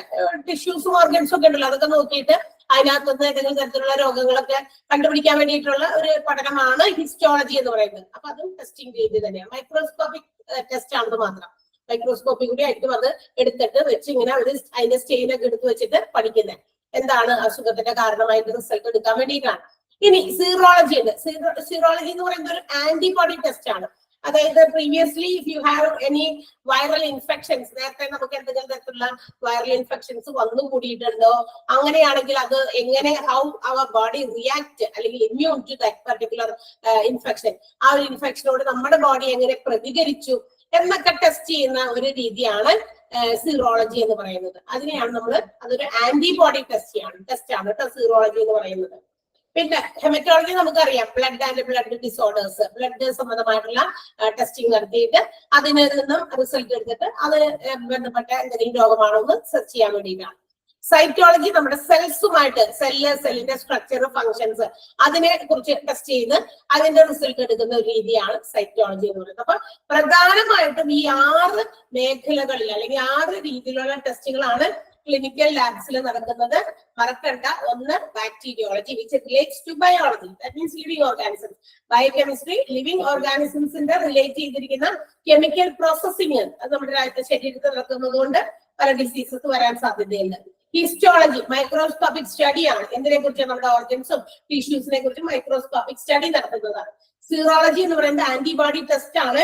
ടിഷ്യൂസും ഓർഗൻസും ഒക്കെ ഉണ്ടല്ലോ അതൊക്കെ നോക്കിയിട്ട് അതിനകത്തുനിന്ന് ഏതെങ്കിലും തരത്തിലുള്ള രോഗങ്ങളൊക്കെ കണ്ടുപിടിക്കാൻ വേണ്ടിയിട്ടുള്ള ഒരു പഠനമാണ് ഹിസ്റ്റോളജി എന്ന് പറയുന്നത്. അപ്പൊ അതും ടെസ്റ്റിംഗ് രീതി തന്നെയാണ്. മൈക്രോസ്കോപ്പിക് ടെസ്റ്റ് ആണെന്ന് മാത്രം. മൈക്രോസ്കോപ്പി കൂടി ആയിട്ട് അത് എടുത്തിട്ട് വെച്ച് ഇങ്ങനെ ഒരു അതിന്റെ സ്റ്റെയിനൊക്കെ എടുത്ത് വെച്ചിട്ട് പഠിക്കുന്നത് എന്താണ് അസുഖത്തിന്റെ കാരണമായിട്ട് റിസൾട്ട് എടുക്കാൻ വേണ്ടിയിട്ടാണ്. ഇനി സീറോളജി ഉണ്ട്. സീറോളജി എന്ന് പറയുന്നത് ഒരു ആന്റിബോഡി ടെസ്റ്റ് ആണ്. അതായത് previously if you have any viral infections, നേരത്തെ നമുക്ക് എന്തെങ്കിലും തരത്തിലുള്ള വൈറൽ ഇൻഫെക്ഷൻസ് വന്നു കൂടിയിട്ടുണ്ടോ, അങ്ങനെയാണെങ്കിൽ അത് എങ്ങനെ ഹൗ അവർ ബോഡി റിയാക്ട് അല്ലെങ്കിൽ immune to that particular infection, ആ ഒരു ഇൻഫെക്ഷനോട് നമ്മുടെ ബോഡി എങ്ങനെ പ്രതികരിച്ചു എന്നൊക്കെ ടെസ്റ്റ് ചെയ്യുന്ന ഒരു രീതിയാണ് സീറോളജി എന്ന് പറയുന്നത്. അതിനെയാണ് നമ്മൾ അതൊരു ആന്റിബോഡി ടെസ്റ്റ് ആണ് കേട്ടോ സീറോളജി എന്ന് പറയുന്നത്. പിന്നെ ഹെമറ്റോളജി നമുക്കറിയാം, blood and blood disorders, blood സംബന്ധമായിട്ടുള്ള ടെസ്റ്റിംഗ് നടത്തിയിട്ട് അതിൽ നിന്നും റിസൾട്ട് എടുത്തിട്ട് അതിന് ബന്ധപ്പെട്ട എന്തെങ്കിലും രോഗമാണോ എന്ന് സെർച്ച് ചെയ്യാൻ വേണ്ടിയിട്ടാണ്. സൈറ്റോളജി നമ്മുടെ സെൽസുമായിട്ട്, സെല്ലിന്റെ സ്ട്രക്ചർ, ഫങ്ഷൻസ് അതിനെ കുറിച്ച് ടെസ്റ്റ് ചെയ്ത് അതിന്റെ റിസൾട്ട് എടുക്കുന്ന ഒരു രീതിയാണ് സൈറ്റോളജി എന്ന് പറയുന്നത്. അപ്പൊ പ്രധാനമായിട്ടും ഈ 6 മേഖലകളിൽ അല്ലെങ്കിൽ 6 രീതിയിലുള്ള ടെസ്റ്റുകളാണ് ക്ലിനിക്കൽ ലാബ്സിൽ നടക്കുന്നത്. മറക്കണ്ട, ഒന്ന് bacteriology which relates to biology, that means living organisms. Biochemistry living ഓർഗാനിസംസിന്റെ റിലേറ്റ് ചെയ്തിരിക്കുന്ന കെമിക്കൽ പ്രോസസ്സിംഗ് അത് നമ്മുടെ രാജ്യത്തെ ശരീരത്തിൽ നടക്കുന്നത് കൊണ്ട് പല ഡിസീസസ് വരാൻ സാധ്യതയുണ്ട്. ഹിസ്റ്റോളജി മൈക്രോസ്കോപ്പിക് സ്റ്റഡിയാണ്, എന്തിനെ കുറിച്ച് നമ്മുടെ ഓർഗൻസും ടിഷ്യൂസിനെ കുറിച്ച് മൈക്രോസ്കോപ്പിക് സ്റ്റഡി നടത്തുന്നതാണ്. സീറോളജി എന്ന് പറയുന്നത് ആന്റിബോഡി ടെസ്റ്റ് ആണ്.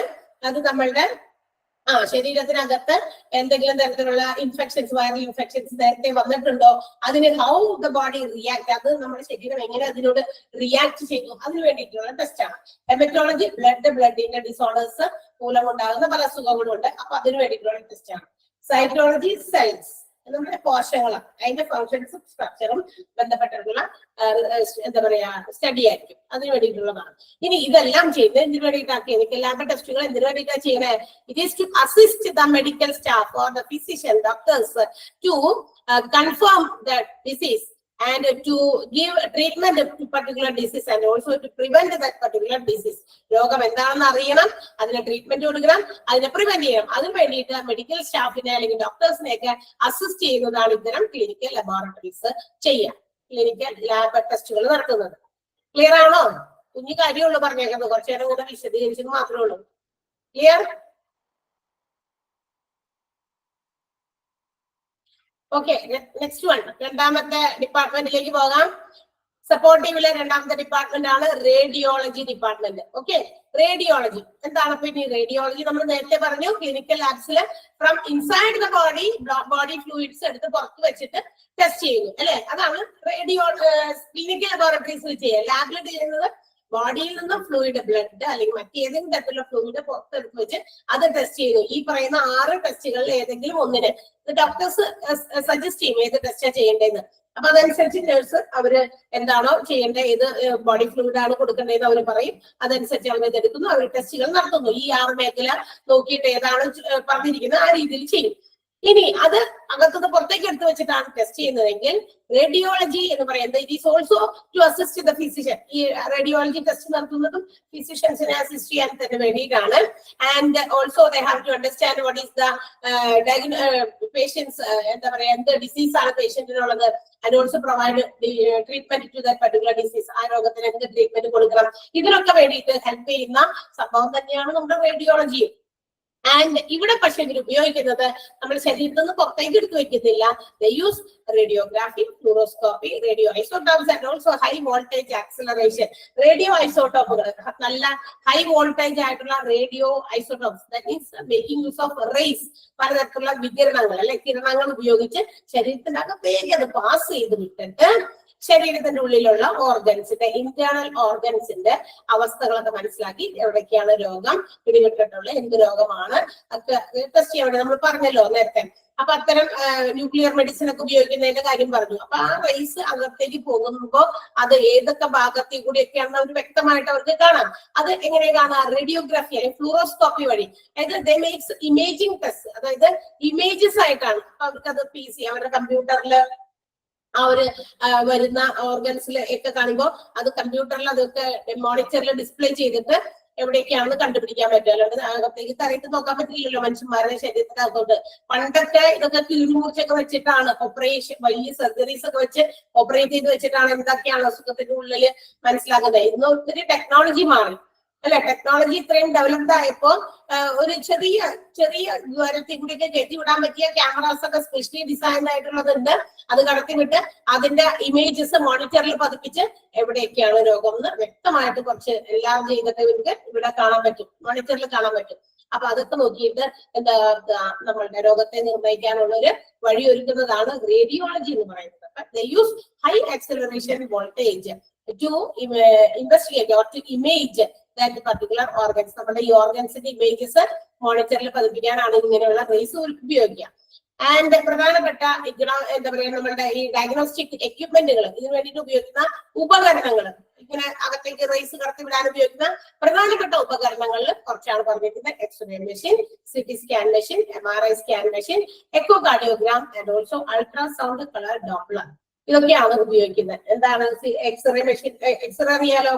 അത് നമ്മളുടെ ശരീരത്തിനകത്ത് എന്തെങ്കിലും തരത്തിലുള്ള ഇൻഫെക്ഷൻസ്, വൈറൽ ഇൻഫെക്ഷൻസ് നേരത്തെ വന്നിട്ടുണ്ടോ, അതിന് ഹൗ ദ ബോഡി റിയാക്ട്, അത് നമ്മുടെ ശരീരം എങ്ങനെ അതിനോട് റിയാക്ട് ചെയ്തു, അതിന് വേണ്ടിയിട്ടുള്ള ടെസ്റ്റാണ്. ഹെമറ്റോളജി ബ്ലഡിന്റെ ഡിസോർഡേഴ്സ് മൂലമുണ്ടാകുന്ന പല അസുഖങ്ങളും ഉണ്ട്, അപ്പൊ അതിന് വേണ്ടിയിട്ടുള്ള ടെസ്റ്റാണ്. സൈറ്റോളജി സെൽസ്, നമ്മുടെ കോശങ്ങളും അതിന്റെ ഫങ്ഷൻസും സ്ട്രക്ചറും ബന്ധപ്പെട്ടിട്ടുള്ള എന്താ പറയാ സ്റ്റഡി ആയിരിക്കും, അതിന് വേണ്ടിയിട്ടുള്ളതാണ്. ഇനി ഇതെല്ലാം ചെയ്ത് എന്തിനു വേണ്ടിയിട്ടാണ് ക്ലിനിക്കൽ ലാബ് ടെസ്റ്റുകൾ എന്തിനു വേണ്ടിയിട്ടാണ് ചെയ്യുന്നത്? It is to assist the medical staff or the physician, doctors to confirm the disease and to give treatment to particular disease and also to prevent that particular disease. രോഗം എന്താണെന്ന് അറിയണം, അതിന് treatment കൊടുക്കണം, അതിനെ പ്രിവെന്റ് ചെയ്യണം. അതിന് വേണ്ടിയിട്ട് medical സ്റ്റാഫിനെ അല്ലെങ്കിൽ ഡോക്ടേഴ്സിനെയൊക്കെ അസിസ്റ്റ് ചെയ്യുന്നതാണ് ഇത്തരം ക്ലിനിക്കൽ ലബോറട്ടറീസ് ചെയ്യുക, ക്ലിനിക്കൽ ലാബ് ടെസ്റ്റുകൾ നടത്തുന്നത്. ക്ലിയർ ആണോ? കുഞ്ഞു കാര്യമുള്ളൂ പറഞ്ഞേക്കുന്നത്, കുറച്ചു നേരം കൂടെ വിശദീകരിച്ചത് മാത്രമേ ഉള്ളൂ. ക്ലിയർ? ഓക്കെ, നെക്സ്റ്റ് വൺ, രണ്ടാമത്തെ ഡിപ്പാർട്ട്മെന്റിലേക്ക് പോകാം. സപ്പോർട്ടീവിലെ രണ്ടാമത്തെ ഡിപ്പാർട്ട്മെന്റ് ആണ് റേഡിയോളജി ഡിപ്പാർട്ട്മെന്റ്. ഓക്കെ, റേഡിയോളജി എന്താണ്? പിന്നെ റേഡിയോളജി നമ്മൾ നേരത്തെ പറഞ്ഞു, ക്ലിനിക്കൽ ലാബ്സിൽ from inside the body fluids എടുത്ത് പുറത്ത് വെച്ചിട്ട് ടെസ്റ്റ് ചെയ്യുന്നു, അല്ലെ? അതാണ് ക്ലിനിക്കൽ ലബോറട്ടറീസിൽ ചെയ്യുക. ലാബിൽ ചെയ്യുന്നത് ബോഡിയിൽ നിന്നും ഫ്ലൂയിഡ്, ബ്ലഡ് അല്ലെങ്കിൽ മറ്റേതെങ്കിലും തരത്തിലുള്ള ഫ്ലൂയിഡ് പുറത്തെടുത്ത് വെച്ച് അത് ടെസ്റ്റ് ചെയ്യുന്നു. ഈ പറയുന്ന 6 ടെസ്റ്റുകളിൽ ഏതെങ്കിലും ഒന്നിന് ഡോക്ടേഴ്സ് സജസ്റ്റ് ചെയ്യും ഏത് ടെസ്റ്റാ ചെയ്യേണ്ടതെന്ന്. അപ്പൊ അതനുസരിച്ച് നേഴ്സ് അവര് എന്താണോ ചെയ്യേണ്ടത്, ഏത് ബോഡി ഫ്ലൂയിഡ് ആണ് കൊടുക്കേണ്ടതെന്ന് അവർ പറയും. അതനുസരിച്ച് അവർ ഇതെടുക്കുന്നു, അവർ ടെസ്റ്റുകൾ നടത്തുന്നു. ഈ 6 മേഖല നോക്കിയിട്ട് ഏതാണ് പറഞ്ഞിരിക്കുന്നത് ആ രീതിയിൽ ചെയ്യും. ഇനി അത് അകത്തുനിന്ന് പുറത്തേക്ക് എടുത്തു വെച്ചിട്ടാണ് ടെസ്റ്റ് ചെയ്യുന്നതെങ്കിൽ റേഡിയോളജി എന്ന് പറയുന്നത് it is also to assist the physician. ഈ റേഡിയോളജി ടെസ്റ്റ് നടത്തുന്നതും ഫിസിഷ്യൻസിനെ അസിസ്റ്റ് ചെയ്യാൻ തന്നെ വേണ്ടിയിട്ടാണ്. And also they have to understand what is the patients, എന്താ പറയാ, എന്ത് ഡിസീസ് ആണ് പേഷ്യന്റിനുള്ളത്, and also provide treatment to that particular disease. ആ രോഗത്തിന് എന്ത് ട്രീറ്റ്മെന്റ് കൊടുക്കണം, ഇതിനൊക്കെ വേണ്ടിയിട്ട് ഹെൽപ്പ് ചെയ്യുന്ന സംഭവം തന്നെയാണ് നമ്മുടെ റേഡിയോളജി. ആൻഡ് ഇവിടെ പക്ഷെ ഇവർ ഉപയോഗിക്കുന്നത് നമ്മുടെ ശരീരത്തിൽ നിന്ന് പുറത്തേക്ക് എടുത്തു വെക്കുന്നില്ല. They use radiography, fluoroscopy, radio isotopes and also high voltage acceleration. Radio ഐസോട്ടോപ്പുകൾ, നല്ല ഹൈ വോൾട്ടേജ് ആയിട്ടുള്ള radio isotopes, that means making use of rays, പലതരത്തിലുള്ള വികിരണങ്ങൾ അല്ലെ കിരണങ്ങൾ ഉപയോഗിച്ച് ശരീരത്തിന്റെ അകത്തേക്ക് അത് പാസ് ചെയ്ത് വിട്ടിട്ട് ശരീരത്തിന്റെ ഉള്ളിലുള്ള ഓർഗൻസിന്റെ, ഇന്റേണൽ ഓർഗൻസിന്റെ അവസ്ഥകളൊക്കെ മനസ്സിലാക്കി എവിടേക്കാണ് രോഗം പിടിപെട്ടിട്ടുള്ള, എന്ത് രോഗമാണ് ഒക്കെ ടെസ്റ്റ് ചെയ്യാൻ വേണ്ടി നമ്മൾ പറഞ്ഞല്ലോ നേരത്തെ. അപ്പൊ അത്തരം ന്യൂക്ലിയർ മെഡിസിൻ ഒക്കെ ഉപയോഗിക്കുന്നതിന്റെ കാര്യം പറഞ്ഞു. അപ്പൊ ആ റേസ് അകത്തേക്ക് പോകുമ്പോ അത് ഏതൊക്കെ ഭാഗത്തിൽ കൂടിയൊക്കെയാണെന്ന് അവർ വ്യക്തമായിട്ട് അവർക്ക് കാണാം. അത് എങ്ങനെ കാണാം? റേഡിയോഗ്രാഫി അല്ലെങ്കിൽ ഫ്ലൂറോസ്കോപ്പി വഴി. അതായത് ദേ മേക്സ് ഇമേജിംഗ് ടെസ്റ്റ്, അതായത് ഇമേജസ് ആയിട്ടാണ് അവർക്ക് അത് PC അവരുടെ കമ്പ്യൂട്ടറിൽ ആ ഒരു വരുന്ന ഓർഗൻസിൽ ഒക്കെ കാണുമ്പോൾ അത് കമ്പ്യൂട്ടറിൽ അതൊക്കെ മോണിറ്ററിൽ ഡിസ്പ്ലേ ചെയ്തിട്ട് എവിടേക്കാണെന്ന് കണ്ടുപിടിക്കാൻ പറ്റും. അല്ലാണ്ട് അകത്തേക്ക് തറയിട്ട് നോക്കാൻ പറ്റില്ലല്ലോ മനുഷ്യന്മാരുടെ ശരീരത്തിന്റെ അകത്തോട്ട്. പണ്ടൊക്കെ ഇതൊക്കെ കീഴ്മൂർച്ചൊക്കെ വെച്ചിട്ടാണ് ഓപ്പറേഷൻ, വലിയ സർജറീസ് ഒക്കെ വെച്ച് ഓപ്പറേറ്റ് ചെയ്ത് വെച്ചിട്ടാണ് എന്തൊക്കെയാണ് അസുഖത്തിന്റെ ഉള്ളില് മനസ്സിലാക്കുന്നത്. ഇന്ന് ഒത്തിരി ടെക്നോളജി മാറി അല്ലെ? ടെക്നോളജി ഇത്രയും ഡെവലപ്ഡ് ആയപ്പോ ഒരു ചെറിയ ദ്വാരത്തിൽ കൂടിയൊക്കെ കയറ്റിവിടാൻ പറ്റിയ ക്യാമറാസ് ഒക്കെ സ്പെഷ്യലി ഡിസൈൻ ആയിട്ടുള്ളതുണ്ട്. അത് കടത്തിവിട്ട് അതിന്റെ ഇമേജസ് മോണിറ്ററിൽ പതിപ്പിച്ച് എവിടെയൊക്കെയാണ് രോഗം എന്ന് വ്യക്തമായിട്ട് കുറച്ച് എല്ലാം ചെയ്തിട്ട് ഇവർക്ക് ഇവിടെ കാണാൻ പറ്റും, മോണിറ്ററിൽ കാണാൻ പറ്റും. അപ്പൊ അതൊക്കെ നോക്കിയിട്ട് എന്താ നമ്മളുടെ രോഗത്തെ നിർണ്ണയിക്കാനുള്ള ഒരു വഴി ഒരുക്കുന്നതാണ് റേഡിയോളജി എന്ന് പറയുന്നത്. They use high acceleration voltage to investigate or to image that particular organs. നമ്മുടെ ഈ ഓർഗൻസിന്റെ ഇമേജസ് മോണിറ്ററിൽ പതിപ്പിക്കാനാണ് ഇങ്ങനെയുള്ള റേസ് ഉപയോഗിക്കുക. ആൻഡ് പ്രധാനപ്പെട്ട എന്താ പറയാ നമ്മളുടെ ഈ ഡയഗ്നോസ്റ്റിക് എക്യുപ്മെന്റുകൾ, ഇതിനു വേണ്ടിയിട്ട് ഉപയോഗിക്കുന്ന ഉപകരണങ്ങൾ, ഇങ്ങനെ അകത്തേക്ക് റേസ് കടത്തിവിടാൻ ഉപയോഗിക്കുന്ന പ്രധാനപ്പെട്ട ഉപകരണങ്ങളിൽ കുറച്ചാണ് പറഞ്ഞിരിക്കുന്നത്. X-ray machine, CT scan machine, MRI scan machine, echo cardiogram and also ultrasound colour Doppler. ഇതൊക്കെയാണ് ഉപയോഗിക്കുന്നത്. എന്താണ് എക്സ്റേ മെഷീൻ? എക്സ്റേ അറിയാലോ,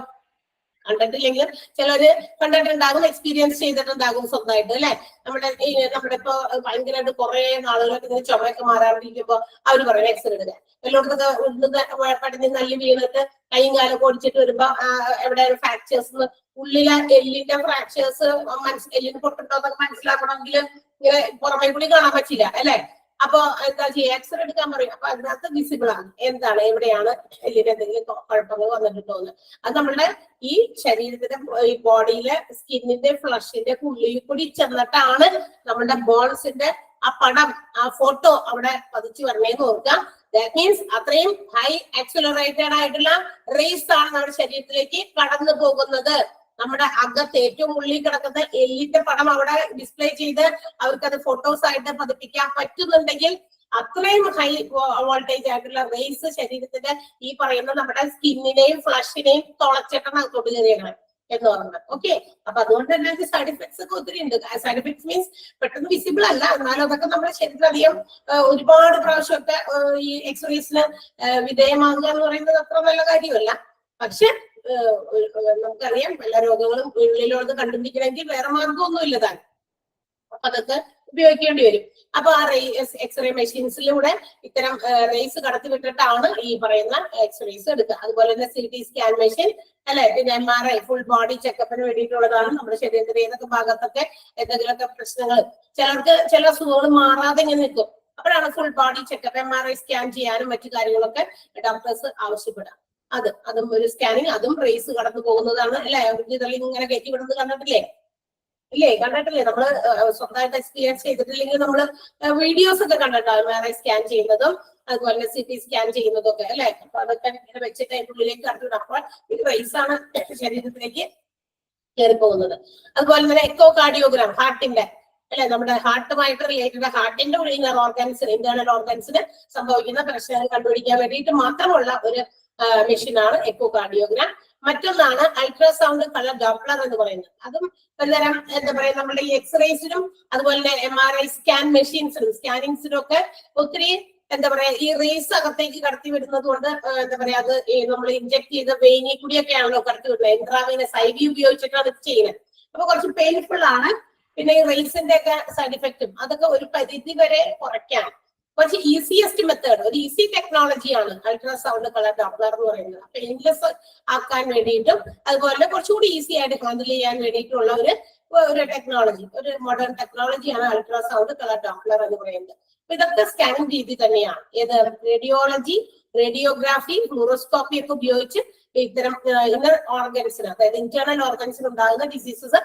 കണ്ടിട്ടില്ലെങ്കിൽ ചിലര് കണ്ടിട്ടുണ്ടാകും, എക്സ്പീരിയൻസ് ചെയ്തിട്ടുണ്ടാകും സ്വന്തമായിട്ട്, അല്ലെ? നമ്മുടെ ഇപ്പൊ ഭയങ്കരമായിട്ട് കുറെ നാളുകളൊക്കെ ഇങ്ങനെ ചുമയൊക്കെ മാറാണ്ടിരിക്കുമ്പോ അവര് പറയും എക്സ്റേ എടുക്കാൻ. എല്ലായിടത്തൊക്കെ പടിഞ്ഞ് നല്ല വീണിട്ട് കൈയും കാലൊക്കെ ഓടിച്ചിട്ട് വരുമ്പോ എവിടെ ഫ്രാക്ചേഴ്സ്, ഉള്ളിലെ എല്ലിന്റെ ഫ്രാക്ചേഴ്സ്, എല്ലിന് പൊട്ടുണ്ടോ എന്നൊക്കെ മനസ്സിലാക്കണമെങ്കിൽ ഇങ്ങനെ പുറമേ കൂടി കാണാൻ പറ്റില്ല, അല്ലെ? അപ്പൊ എന്താ ചെയ്യുക? എക്സ്റേ എടുക്കാൻ പറയും. അപ്പൊ അതിനകത്ത് വിസിബിൾ ആണ് എന്താണ്, എവിടെയാണ് എല്ലിന് എന്തെങ്കിലും കുഴപ്പങ്ങൾ വന്നിട്ടുണ്ടോ എന്ന്. അത് നമ്മുടെ ഈ ശരീരത്തിന്റെ ഈ ബോഡിയിലെ സ്കിന്നിന്റെ ഫ്ലഷിന്റെ ഉള്ളിൽ കൂടി ചെന്നിട്ടാണ് നമ്മുടെ ബോൺസിന്റെ ആ പടം, ആ ഫോട്ടോ അവിടെ പതിച്ചു വരണേന്ന് ഓർക്കാം. ദാറ്റ് മീൻസ് അത്രയും ഹൈ ആക്സിലറേറ്റഡ് ആയിട്ടുള്ള റേസ് ആണ് നമ്മുടെ ശരീരത്തിലേക്ക് കടന്നു പോകുന്നത്. നമ്മുടെ അകത്ത് ഏറ്റവും ഉള്ളിൽ കിടക്കുന്ന എല്ലിന്റെ പടം അവിടെ ഡിസ്പ്ലേ ചെയ്ത് അവർക്കത് ഫോട്ടോസ് ആയിട്ട് പതിപ്പിക്കാൻ പറ്റുന്നുണ്ടെങ്കിൽ അത്രയും ഹൈ വോൾട്ടേജ് ആയിട്ടുള്ള റേസ് ശരീരത്തിന്റെ ഈ പറയുന്ന നമ്മുടെ സ്കിന്നിനെയും ഫ്ലഷിനെയും തുളച്ചിട്ടാണ് അകത്തോട്ട് കയറിയാണ് എന്ന് പറഞ്ഞത്. ഓക്കെ, അപ്പൊ അതുകൊണ്ട് തന്നെ അതിന്റെ സൈഡ് എഫക്ട്സ് ഒക്കെ ഒത്തിരി ഉണ്ട്. സൈഡ് എഫക്ട്സ് മീൻസ് പെട്ടെന്ന് വിസിബിൾ അല്ല, എന്നാലും അതൊക്കെ നമ്മുടെ ശരീരത്തിലധികം ഒരുപാട് പ്രാവശ്യമൊക്കെ ഈ എക്സ്റേസിന് വിധേയമാകുക എന്ന് പറയുന്നത് അത്ര നല്ല കാര്യമല്ല. പക്ഷെ നമുക്കറിയാം എല്ലാ രോഗങ്ങളും ഉള്ളിലുള്ളത് കണ്ടുപിടിക്കണമെങ്കിൽ വേറെ മാർഗമൊന്നും ഇല്ലതാണ്. അപ്പൊ അതൊക്കെ ഉപയോഗിക്കേണ്ടി വരും. അപ്പൊ ആ എക്സ്റേ മെഷീൻസിലൂടെ ഇത്തരം റേസ് കടത്തിവിട്ടിട്ടാണ് ഈ പറയുന്ന എക്സ്റേസ് എടുക്കുക. അതുപോലെ തന്നെ CT സ്കാൻ മെഷീൻ, അല്ലെ? പിന്നെ MRI ഫുൾ ബോഡി ചെക്കപ്പിന് വേണ്ടിയിട്ടുള്ളതാണ്. നമ്മുടെ ശരീരത്തിന്റെ ഏതൊക്കെ ഭാഗത്തൊക്കെ എന്തെങ്കിലുമൊക്കെ പ്രശ്നങ്ങൾ, ചിലർക്ക് ചില അസുഖങ്ങൾ മാറാതെ ഇങ്ങനെ നിൽക്കും. അപ്പോഴാണ് full body checkup, MRI scan ചെയ്യാനും മറ്റു കാര്യങ്ങളൊക്കെ ഡോക്ടേഴ്സ് ആവശ്യപ്പെടാം. അതും ഒരു സ്കാനിങ്, അതും റേസ് കടന്നു പോകുന്നതാണ്, അല്ലെ? ഇതെല്ലാം ഇങ്ങനെ കയറ്റി വിടുന്നത് കണ്ടിട്ടില്ലേ? ഇല്ലേ? കണ്ടിട്ടില്ലേ? നമ്മള് സ്വന്തമായിട്ട് എക്സ്പീരിയൻസ് ചെയ്തിട്ടില്ലെങ്കിൽ നമ്മള് വീഡിയോസ് ഒക്കെ കണ്ടിട്ടാണ് MRI സ്കാൻ ചെയ്യുന്നതും അതുപോലെ CT സ്കാൻ ചെയ്യുന്നതും ഒക്കെ, അല്ലെ? അപ്പൊ അതൊക്കെ ഇങ്ങനെ വെച്ചിട്ട് അതിന്റെ ഉള്ളിലേക്ക് കടത്തിവിടും. അപ്പോൾ ഈ റേസ് ആണ് ശരീരത്തിലേക്ക് കയറി പോകുന്നത്. അതുപോലെ തന്നെ എക്കോ കാർഡിയോഗ്രാം, ഹാർട്ടിന്റെ, അല്ലെ? നമ്മുടെ ഹാർട്ടുമായിട്ട് റിലേറ്റഡ്, ഹാർട്ടിന്റെ ഉള്ളിൽ ഓർഗൻസിന്, ഇന്റേണൽ ഓർഗൻസിന് സംഭവിക്കുന്ന പ്രശ്നങ്ങൾ കണ്ടുപിടിക്കാൻ വേണ്ടിയിട്ട് മാത്രമുള്ള ഒരു മെഷീനാണ് എക്കോ കാർഡിയോഗ്രാം. മറ്റൊന്നാണ് അൾട്രാസൗണ്ട് കളർ ഡോപ്ലർ എന്ന് പറയുന്നത്. അതും ഒരുതരം എന്താ പറയാ, നമ്മുടെ ഈ എക്സ്റേസിനും അതുപോലെ തന്നെ MRI സ്കാൻ മെഷീൻസിനും സ്കാനിങ്സിനും ഒക്കെ ഒത്തിരി എന്താ പറയാ ഈ റേസ് അകത്തേക്ക് കടത്തി വിടുന്നത് കൊണ്ട് എന്താ പറയാ, അത് നമ്മൾ ഇൻജെക്ട് ചെയ്ത വെയിനിൽ കൂടിയൊക്കെയാണല്ലോ കടത്തി വിടുന്നത്. ഇൻട്രാവീനസ് IV ഉപയോഗിച്ചിട്ടാണ് ഇത് ചെയ്യുന്നത്. അപ്പൊ കുറച്ച് പെയിൻഫുൾ ആണ്. പിന്നെ ഈ റേസിന്റെ ഒക്കെ സൈഡ് ഇഫക്റ്റും അതൊക്കെ ഒരു പരിധി വരെ കുറയ്ക്കാൻ കുറച്ച് ഈസിയസ്റ്റ് മെത്തേഡ്, ഒരു ഈസി ടെക്നോളജിയാണ് അൾട്രാസൗണ്ട് കളർ ഡോപ്ലർ എന്ന് പറയുന്നത്. പെയിൻലെസ് ആക്കാൻ വേണ്ടിയിട്ടും അതുപോലെ കുറച്ചുകൂടി ഈസി ആയിട്ട് ഹാൻഡിൽ ചെയ്യാൻ വേണ്ടിയിട്ടുള്ള ഒരു ടെക്നോളജി, ഒരു മോഡേൺ ടെക്നോളജിയാണ് അൾട്രാസൗണ്ട് കളർ ഡോപ്ലർ എന്ന് പറയുന്നത്. ഇതൊക്കെ സ്കാനിങ് രീതി തന്നെയാണ്. ഏത് റേഡിയോളജി, റേഡിയോഗ്രാഫി, ഫ്ലൂറോസ്കോപ്പി ഒക്കെ ഉപയോഗിച്ച് ഇത്തരം ഇന്നർ ഓർഗൻസിന്, അതായത് ഇന്റേണൽ ഓർഗൻസിന് ഉണ്ടാകുന്ന ഡിസീസസ്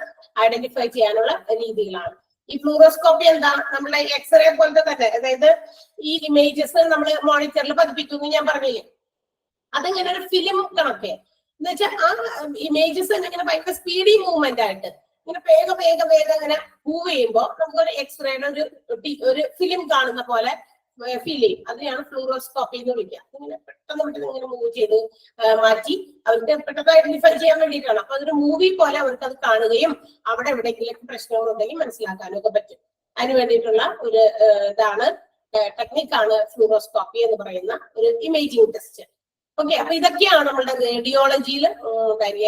ഐഡന്റിഫൈ ചെയ്യാനുള്ള രീതികളാണ്. ഈ ഫ്ലൂറോസ്കോപ്പി എന്താ? നമ്മുടെ എക്സ്റേ പോലത്തെ തന്നെ, അതായത് ഈ ഇമേജസ് നമ്മൾ മോണിറ്ററിൽ പതിപ്പിക്കുന്നു ഞാൻ പറഞ്ഞില്ലേ, അതിങ്ങനെ ഒരു ഫിലിം കണക്കെ എന്ന് വെച്ചാൽ ആ ഇമേജസ് ഇങ്ങനെ ഭയങ്കര സ്പീഡി മൂവ്മെന്റ് ആയിട്ട് ഇങ്ങനെ വേഗം ഇങ്ങനെ മൂവ് ചെയ്യുമ്പോൾ നമുക്കൊരു എക്സ്റേയുടെ ഒരു ഫിലിം കാണുന്ന പോലെ ഫീൽ ചെയ്യും. അതിനെയാണ് ഫ്ലൂറോസ്കോപ്പി എന്ന് വിളിക്കുക. ഇങ്ങനെ പെട്ടെന്ന് ഇങ്ങനെ മൂവ് ചെയ്ത് മാറ്റി അവർക്ക് പെട്ടെന്ന് ഐഡന്റിഫൈ ചെയ്യാൻ വേണ്ടിയിട്ടാണ്. അപ്പൊ അതൊരു മൂവി പോലെ അവർക്ക് അത് കാണുകയും അവിടെ എവിടെയെങ്കിലും പ്രശ്നങ്ങളുണ്ടെങ്കിൽ മനസ്സിലാക്കാനും ഒക്കെ പറ്റും. അതിന് വേണ്ടിയിട്ടുള്ള ഒരു ഇതാണ്, ടെക്നിക്കാണ് ഫ്ലൂറോസ്കോപ്പി എന്ന് പറയുന്ന ഒരു ഇമേജിംഗ് ടെസ്റ്റ്. ഓക്കെ, അപ്പൊ ഇതൊക്കെയാണ് നമ്മളുടെ റേഡിയോളജിയിൽ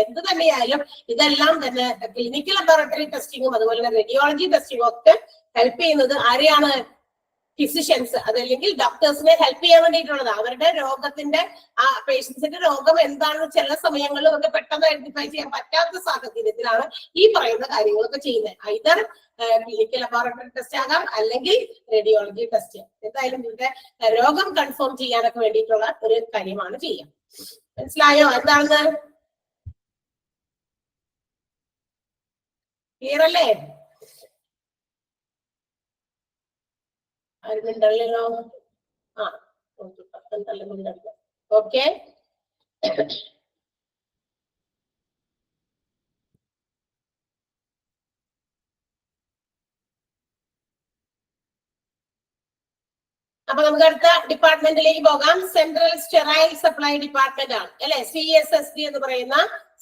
എന്ത് തന്നെയായാലും ഇതെല്ലാം തന്നെ ക്ലിനിക്കൽ ലബോറട്ടറി ടെസ്റ്റിങ്ങും അതുപോലെ തന്നെ റേഡിയോളജി ടെസ്റ്റിങ്ങും ഒക്കെ ഹെൽപ്പ് ചെയ്യുന്നത് ആരെയാണ്? ഫിസിഷ്യൻസ്, അതല്ലെങ്കിൽ ഡോക്ടേഴ്സിനെ ഹെൽപ്പ് ചെയ്യാൻ വേണ്ടിയിട്ടുള്ളത്. അവരുടെ രോഗത്തിന്റെ ആ പേഷ്യൻസിന്റെ രോഗം എന്താണെന്ന് ചില സമയങ്ങളിൽ ഒക്കെ പെട്ടെന്ന് ഐഡന്റിഫൈ ചെയ്യാൻ പറ്റാത്ത സാഹചര്യത്തിലാണ് ഈ പറയുന്ന കാര്യങ്ങളൊക്കെ ചെയ്യുന്നത്. ഐദർ ക്ലിനിക്കൽ ലബോറട്ടറി ടെസ്റ്റ് ആകാം അല്ലെങ്കിൽ റേഡിയോളജി ടെസ്റ്റ്. എന്തായാലും ഇതിന്റെ രോഗം കൺഫേം ചെയ്യാനൊക്കെ വേണ്ടിയിട്ടുള്ള ഒരു കാര്യമാണ് ചെയ്യുക. മനസ്സിലായോ എന്താണെന്ന്? ക്ലിയർ അല്ലേ? മിണ്ടല്ലോ. ഓക്കെ, അപ്പൊ നമുക്ക് അടുത്ത ഡിപ്പാർട്ട്മെന്റിലേക്ക് പോകാം. സെൻട്രൽ സ്റ്റെറൈൽ സപ്ലൈ ഡിപ്പാർട്ട്മെന്റ് ആണ് അല്ലെ, CSSD എന്ന് പറയുന്ന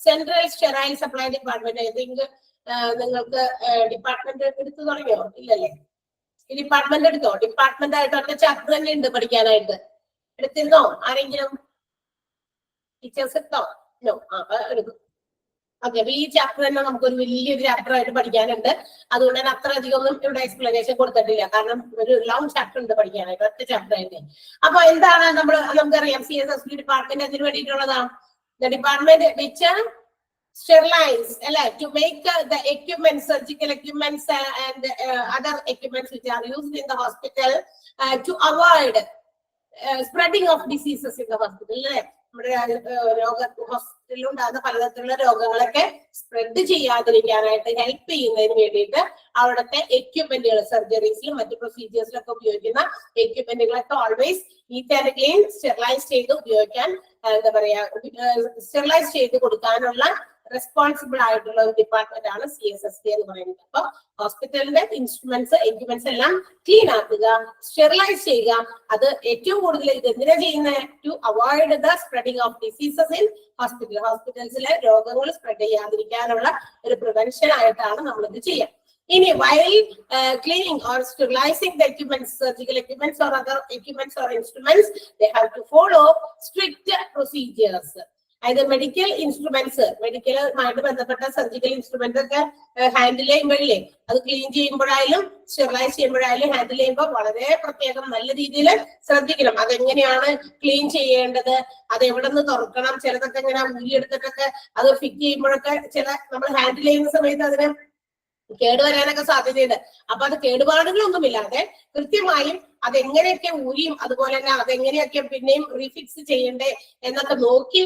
സെൻട്രൽ സ്റ്റെറൈൽ സപ്ലൈ ഡിപ്പാർട്ട്മെന്റ്. ഏതെങ്കിലും നിങ്ങൾക്ക് ഡിപ്പാർട്ട്മെന്റ് എടുത്തു തുടങ്ങിയോ? ഇല്ലല്ലേ, ഈ ഡിപ്പാർട്ട്മെന്റ് എടുത്തോ? ഡിപ്പാർട്ട്മെന്റ് ആയിട്ട് ഒറ്റ ചാപ്റ്റർ തന്നെ ഉണ്ട് പഠിക്കാനായിട്ട്. എടുത്തിരുന്നോ ആരെങ്കിലും? ടീച്ചേഴ്സ് എടുത്തോ? എടുക്കും. ഓക്കെ, അപ്പൊ ഈ ചാപ്റ്റർ തന്നെ നമുക്കൊരു വലിയൊരു ചാപ്റ്റർ ആയിട്ട് പഠിക്കാനുണ്ട്. അതുകൊണ്ട് തന്നെ അത്ര അധികം ഒന്നും ഇവിടെ എക്സ്പ്ലനേഷൻ കൊടുത്തിട്ടില്ല, കാരണം ഒരു ലോങ് ചാപ്റ്റർ ഉണ്ട് പഠിക്കാനായിട്ട്, ഒറ്റ ചാപ്റ്റർ ആയിട്ട്. അപ്പൊ എന്താണ് നമുക്കറിയാം CSSD ഡിപ്പാർട്ട്മെന്റ് എന്തിനു വേണ്ടിയിട്ടുള്ളതാണ്? The department which sterilize to make the equipment, surgical equipments and other equipments which are used in the hospital to avoid spreading of diseases in the hospital. നമ്മുടെ ഹോസ്പിറ്റലിൽ ഉണ്ടാകുന്ന പലതരത്തിലുള്ള രോഗങ്ങളൊക്കെ സ്പ്രെഡ് ചെയ്യാതിരിക്കാനായിട്ട് ഹെൽപ്പ് ചെയ്യുന്നതിന് വേണ്ടിയിട്ട് അവിടുത്തെ എക്യുപ്മെന്റുകൾ, സർജറീസിലും മറ്റു പ്രൊസീജിയേഴ്സിലൊക്കെ ഉപയോഗിക്കുന്ന എക്യുപ്മെന്റുകളൊക്കെ always neat and clean sterilize ചെയ്ത് ഉപയോഗിക്കാൻ, എന്താ പറയാ, സ്റ്റെറിലൈസ് ചെയ്ത് കൊടുക്കാനുള്ള റെസ്പോൺസിബിൾ ആയിട്ടുള്ള ഒരു ഡിപ്പാർട്ട്മെന്റ് ആണ് CSSD എന്ന് പറയുന്നത്. അപ്പൊ ഹോസ്പിറ്റലിന്റെ ഇൻസ്ട്രുമെന്റ്സ്, എക്യുപ്മെന്റ്സ് ക്ലീൻ ആക്കുക, സ്റ്റെറിലൈസ് ചെയ്യുക. അത് ഏറ്റവും കൂടുതൽ ഇത് എന്തിനാ ചെയ്യുന്നത്? To avoid the spreading of diseases in hospital. ഹോസ്പിറ്റൽസിലെ രോഗങ്ങൾ സ്പ്രെഡ് ചെയ്യാതിരിക്കാനുള്ള ഒരു പ്രിവെൻഷൻ ആയിട്ടാണ് നമ്മളിത് ചെയ്യുക. ഇനി while cleaning or sterilizing the equipments, surgical equipments or other equipments or instruments, they have to follow strict procedures. അതായത് മെഡിക്കൽ ഇൻസ്ട്രുമെന്റ്സ്, മെഡിക്കലുമായിട്ട് ബന്ധപ്പെട്ട surgical instrument ഒക്കെ ഹാൻഡിൽ ചെയ്യുമ്പോഴേ, അത് ക്ലീൻ ചെയ്യുമ്പോഴായാലും സ്റ്റെറിലൈസ് ചെയ്യുമ്പോഴായാലും ഹാൻഡിൽ ചെയ്യുമ്പോൾ വളരെ പ്രത്യേകം നല്ല രീതിയിൽ ശ്രദ്ധിക്കണം. അതെങ്ങനെയാണ് ക്ലീൻ ചെയ്യേണ്ടത്, അത് എവിടെ നിന്ന് തുറക്കണം, ചിലതൊക്കെ ഇങ്ങനെ ഊരിയെടുത്തിട്ടൊക്കെ അത് ഫിറ്റ് ചെയ്യുമ്പോഴൊക്കെ നമ്മൾ ഹാൻഡിൽ ചെയ്യുന്ന സമയത്ത് അതിന് കേടുവരാനൊക്കെ സാധ്യതയുണ്ട്. അപ്പൊ അത് കേടുപാടുകളൊന്നുമില്ലാതെ കൃത്യമായും അതെങ്ങനെയൊക്കെ ഊരിയും അതുപോലെ തന്നെ അതെങ്ങനെയൊക്കെ പിന്നെയും റീഫിക്സ് ചെയ്യണ്ടേ എന്നൊക്കെ നോക്കി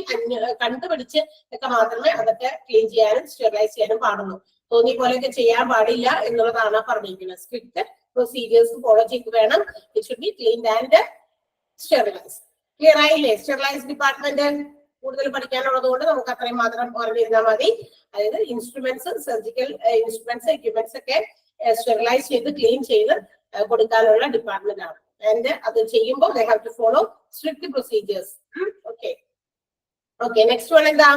കണ്ടുപിടിച്ച് ഒക്കെ മാത്രമേ അതൊക്കെ ക്ലീൻ ചെയ്യാനും സ്റ്റെറിലൈസ് ചെയ്യാനും പാടുള്ളൂ. തോന്നിയ പോലെയൊക്കെ ചെയ്യാൻ പാടില്ല എന്നുള്ളതാണ് പറഞ്ഞിരിക്കുന്നത്. സ്ട്രിക്റ്റ് പ്രൊസീജിയേഴ്സ് ഫോളോ ചെയ്ത് വേണം it should be clean and sterilise. Clear ആയില്ലേ? സ്റ്റെറിലൈസ് ഡിപ്പാർട്ട്മെന്റ് കൂടുതൽ പഠിക്കാനുള്ളത് കൊണ്ട് നമുക്ക് അത്രയും മാത്രം പറഞ്ഞിരുന്നാൽ മതി. അതായത് ഇൻസ്ട്രുമെന്റ്സ്, സർജിക്കൽ ഇൻസ്ട്രുമെന്റ്സ്, എക്യുപ്മെന്റ്സ് ഒക്കെ സ്റ്റെറിലൈസ് ചെയ്ത് ക്ലീൻ ചെയ്ത് കൊടുക്കാനുള്ള ഡിപ്പാർട്ട്മെന്റ് ആണ്. ആൻഡ് അത് ചെയ്യുമ്പോൾ they have to follow strict procedures. Okay, next one എന്താ?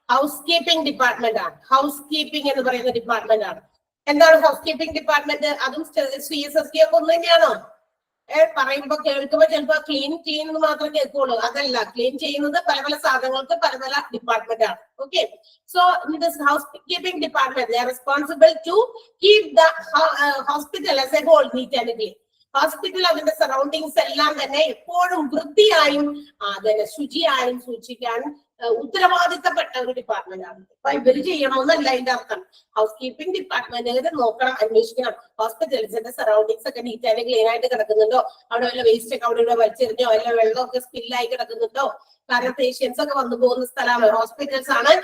ഹൗസ് കീപ്പിംഗ് ഡിപ്പാർട്ട്മെന്റ് ആണ്. ഹൗസ് കീപ്പിംഗ് എന്ന് പറയുന്ന ഡിപ്പാർട്ട്മെന്റ് ആണ്. എന്താണ് ഹൗസ് കീപ്പിംഗ് ഡിപ്പാർട്ട്മെന്റ്? അതും CSSD ഒക്കെ ഒന്ന് തന്നെയാണോ? പറയുമ്പോ കേൾക്കുമ്പോ ചിലപ്പോ ക്ലീൻ എന്ന് മാത്രം കേൾക്കുള്ളൂ. അതല്ല, ക്ലീൻ ചെയ്യുന്നത് പല പല സാധനങ്ങൾക്ക് പല പല ഡിപ്പാർട്ട്മെന്റ് ആണ്. Okay, so this house keeping department they are responsible to keep the hospital as a whole neat and clean. Hospital അതിന്റെ സറൗണ്ടിങ്സ് എല്ലാം തന്നെ എപ്പോഴും വൃത്തിയായും അതിനെ ശുചിയായും സൂക്ഷിക്കാൻ ഉത്തരവാദിത്തപ്പെട്ട ഒരു ഡിപ്പാർട്ട്മെന്റ് ആണ്. അപ്പൊ ഇവര് ചെയ്യണമെന്നല്ല അതിന്റെ അർത്ഥം. ഹൗസ് കീപ്പിംഗ് ഡിപ്പാർട്ട്മെന്റ് നോക്കണം, അന്വേഷിക്കണം ഹോസ്പിറ്റൽസിന്റെ സറൗണ്ടിങ്സ് ഒക്കെ നീറ്റ് ആൻഡ് ക്ലീൻ ആയിട്ട് കിടക്കുന്നുണ്ടോ, അവിടെ വല്ല വേസ്റ്റ് ഒക്കെ അവിടെ വലിച്ചെറിഞ്ഞോ അല്ല വെള്ളമൊക്കെ സ്പില്ലായി കിടക്കുന്നുണ്ടോ. കാരണം പേഷ്യൻസ് ഒക്കെ വന്നു പോകുന്ന സ്ഥലമാണ് ഹോസ്പിറ്റൽസ് ആണ്.